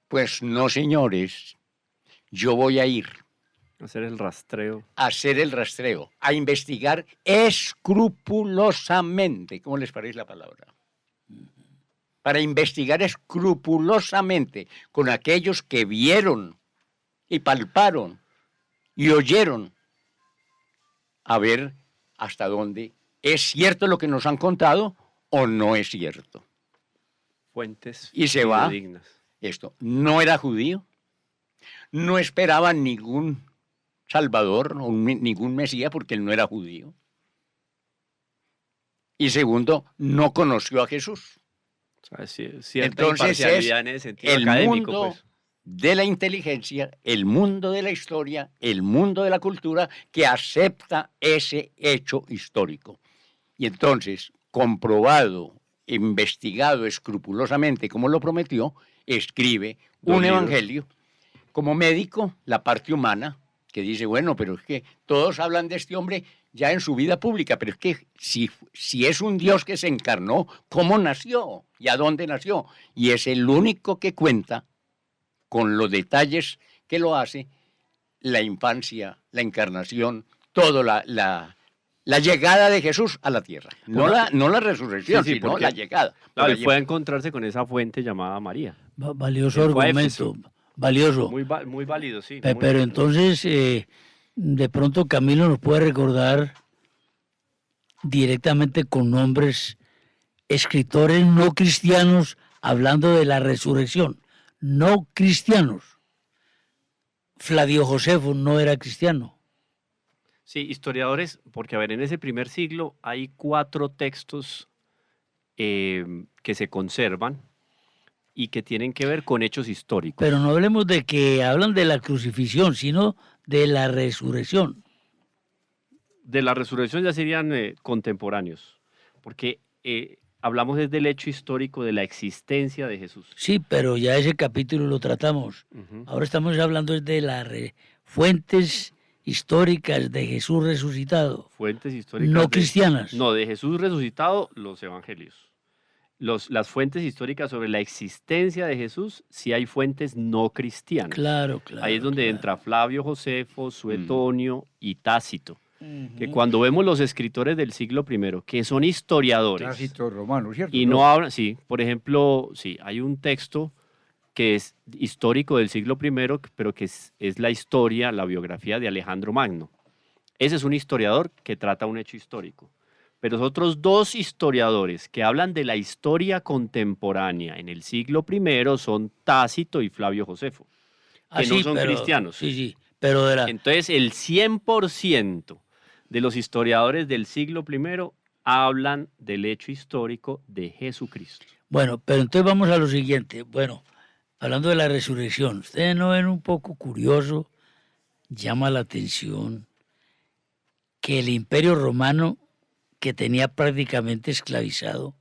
Pues no, señores, yo voy a ir Hacer el rastreo. a hacer el rastreo, a investigar escrupulosamente. ¿Cómo les parece la palabra? Para investigar escrupulosamente con aquellos que vieron y palparon y oyeron, a ver hasta dónde es cierto lo que nos han contado o no es cierto. Fuentes Y se va. fidedignas. Esto no era judío, no esperaba ningún Salvador o ningún Mesías porque él no era judío. Y segundo, no conoció a Jesús. O sea, cierta Entonces imparcialidad es en ese sentido el académico, mundo pues. de la inteligencia, el mundo de la historia, el mundo de la cultura que acepta ese hecho histórico. Y entonces, comprobado, investigado escrupulosamente como lo prometió, escribe Dos un libros. evangelio como médico, la parte humana, que dice, bueno, pero es que todos hablan de este hombre ya en su vida pública, pero es que si es un Dios que se encarnó, ¿cómo nació? ¿Y a dónde nació? Y es el único que cuenta con los detalles que lo hace, la infancia, la encarnación, todo la llegada de Jesús a la tierra. No la resurrección, Sí, sí, sino porque, la llegada. Claro, Por él allí. fue a encontrarse con esa fuente llamada María. Valioso Él fue a argumento, valioso. Muy válido, sí. Pero muy válido. entonces, de pronto Camilo nos puede recordar directamente con nombres, escritores no cristianos hablando de la resurrección, no cristianos. Flavio Josefo no era cristiano. Sí, historiadores, porque a ver, en ese primer siglo hay 4 textos que se conservan y que tienen que ver con hechos históricos. Pero no hablemos de que hablan de la crucifixión, sino de la resurrección. De la resurrección ya serían contemporáneos, porque hablamos desde el hecho histórico de la existencia de Jesús. Sí, pero ya ese capítulo lo tratamos. Ujú. Ahora estamos hablando de las fuentes históricas de Jesús resucitado, Fuentes históricas. no cristianas. No, de Jesús resucitado, los evangelios. Las fuentes históricas sobre la existencia de Jesús, sí hay fuentes no cristianas. Claro, claro. Ahí es donde claro. entra Flavio Josefo, Suetonio y Tácito. Que Ujú. cuando vemos los escritores del siglo I, que son historiadores, Tácito romano, ¿cierto? y no hablan, sí, por ejemplo, sí, hay un texto que es histórico del siglo I, pero que es la historia, la biografía de Alejandro Magno. Ese es un historiador que trata un hecho histórico. Pero los otros 2 historiadores que hablan de la historia contemporánea en el siglo I son Tácito y Flavio Josefo, que no son cristianos. Sí, sí, pero de la, Entonces, el 100% de los historiadores del siglo I hablan del hecho histórico de Jesucristo. bueno, pero entonces vamos a lo siguiente. Bueno, hablando de la resurrección, ustedes no ven un poco curioso, llama la atención que el Imperio Romano, que tenía prácticamente esclavizado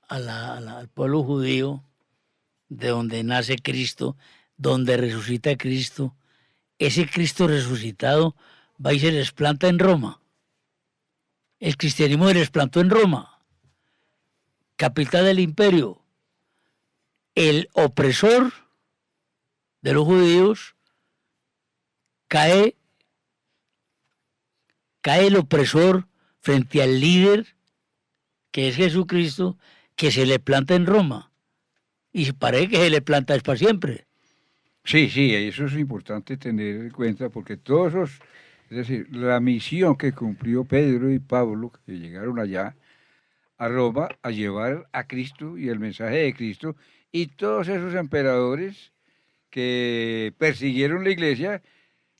al pueblo judío, de donde nace Cristo, donde resucita Cristo, ese Cristo resucitado va y se les planta en Roma. El cristianismo se les plantó en Roma, capital del imperio. El opresor de los judíos cae el opresor frente al líder, que es Jesucristo, que se le planta en Roma. Y parece que se le planta es para siempre. Sí, sí, eso es importante tener en cuenta porque todos esos, es decir, la misión que cumplió Pedro y Pablo, que llegaron allá a Roma a llevar a Cristo y el mensaje de Cristo, y todos esos emperadores que persiguieron la iglesia,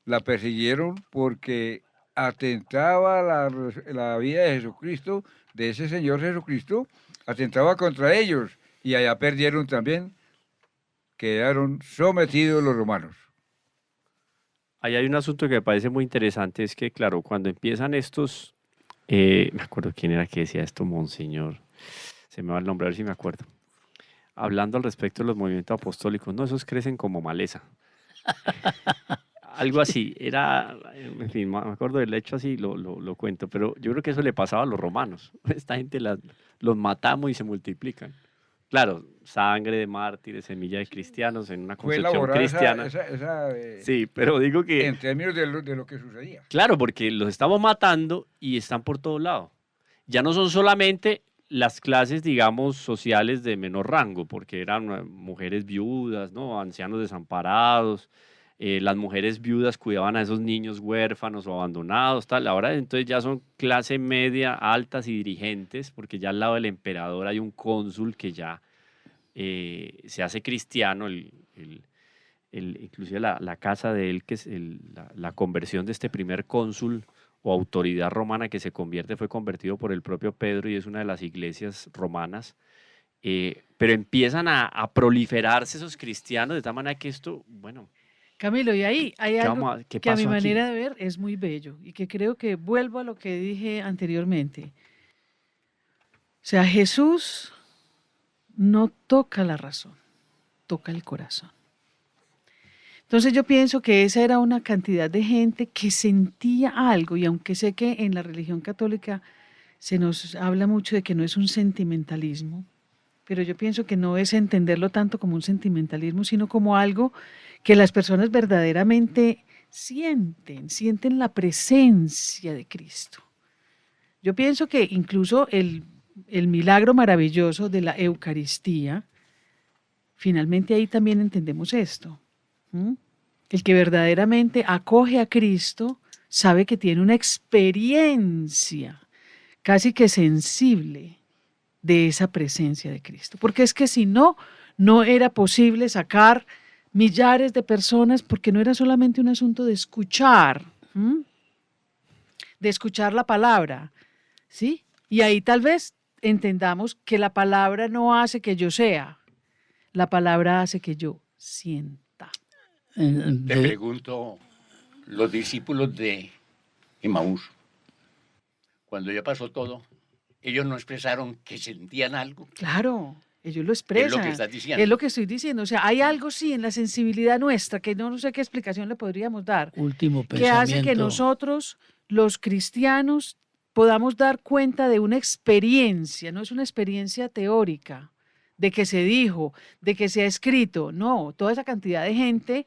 la persiguieron porque atentaba la vida de Jesucristo, de ese Señor Jesucristo, atentaba contra ellos y allá perdieron también, quedaron sometidos los romanos. Ahí hay un asunto que me parece muy interesante, es que, claro, cuando empiezan estos, me acuerdo quién era que decía esto, Monseñor, se me va el nombre, a ver si me acuerdo, hablando al respecto de los movimientos apostólicos, no, esos crecen como maleza. Algo así, era, en fin, me acuerdo del hecho así, lo cuento, pero yo creo que eso le pasaba a los romanos. Esta gente los matamos y se multiplican. Claro, sangre de mártires, semilla de cristianos en una Fue concepción elaborada cristiana. Sí, pero digo que, en términos de lo que sucedía. claro, porque los estamos matando y están por todo lado. Ya no son solamente las clases, digamos, sociales de menor rango, porque eran mujeres viudas, ¿no? Ancianos desamparados. Las mujeres viudas cuidaban a esos niños huérfanos o abandonados, tal. Ahora entonces ya son clase media, altas y dirigentes, porque ya al lado del emperador hay un cónsul que ya se hace cristiano, inclusive la casa de él, que es la conversión de este primer cónsul o autoridad romana que se convierte, fue convertido por el propio Pedro y es una de las iglesias romanas. Pero empiezan a proliferarse esos cristianos de tal manera que esto, bueno, Camilo, y ahí hay algo ¿qué que a mi pasó aquí? manera de ver es muy bello y que creo que vuelvo a lo que dije anteriormente. O sea, Jesús no toca la razón, toca el corazón. Entonces yo pienso que esa era una cantidad de gente que sentía algo, y aunque sé que en la religión católica se nos habla mucho de que no es un sentimentalismo, pero yo pienso que no es entenderlo tanto como un sentimentalismo, sino como algo que las personas verdaderamente sienten la presencia de Cristo. Yo pienso que incluso el milagro maravilloso de la Eucaristía, finalmente ahí también entendemos esto. El que verdaderamente acoge a Cristo sabe que tiene una experiencia casi que sensible de esa presencia de Cristo. Porque es que si no, no era posible sacar millares de personas, porque no era solamente un asunto de escuchar, ¿m? De escuchar la palabra, ¿sí? Y ahí tal vez entendamos que la palabra no hace que yo sea, la palabra hace que yo sienta. Te pregunto, los discípulos de Emaús, cuando ya pasó todo, ellos no expresaron que sentían algo. Claro, ellos lo Es expresan. lo que estás diciendo. Es lo que estoy diciendo. O sea, hay algo sí en la sensibilidad nuestra que no sé qué explicación le podríamos dar, Último que pensamiento. hace que nosotros, los cristianos, podamos dar cuenta de una experiencia, no es una experiencia teórica, de que se dijo, de que se ha escrito. No, toda esa cantidad de gente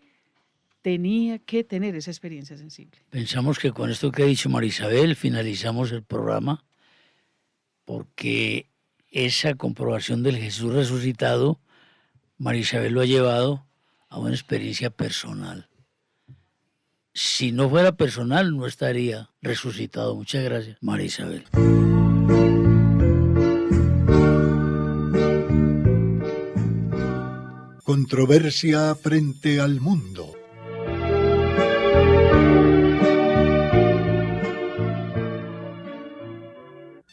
tenía que tener esa experiencia sensible. Pensamos que con esto que ha dicho María Isabel finalizamos el programa, porque esa comprobación del Jesús resucitado, María Isabel lo ha llevado a una experiencia personal. Si no fuera personal, no estaría resucitado. Muchas gracias, María Isabel. Controversia frente al mundo.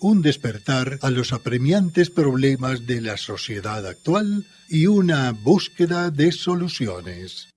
Un despertar a los apremiantes problemas de la sociedad actual y una búsqueda de soluciones.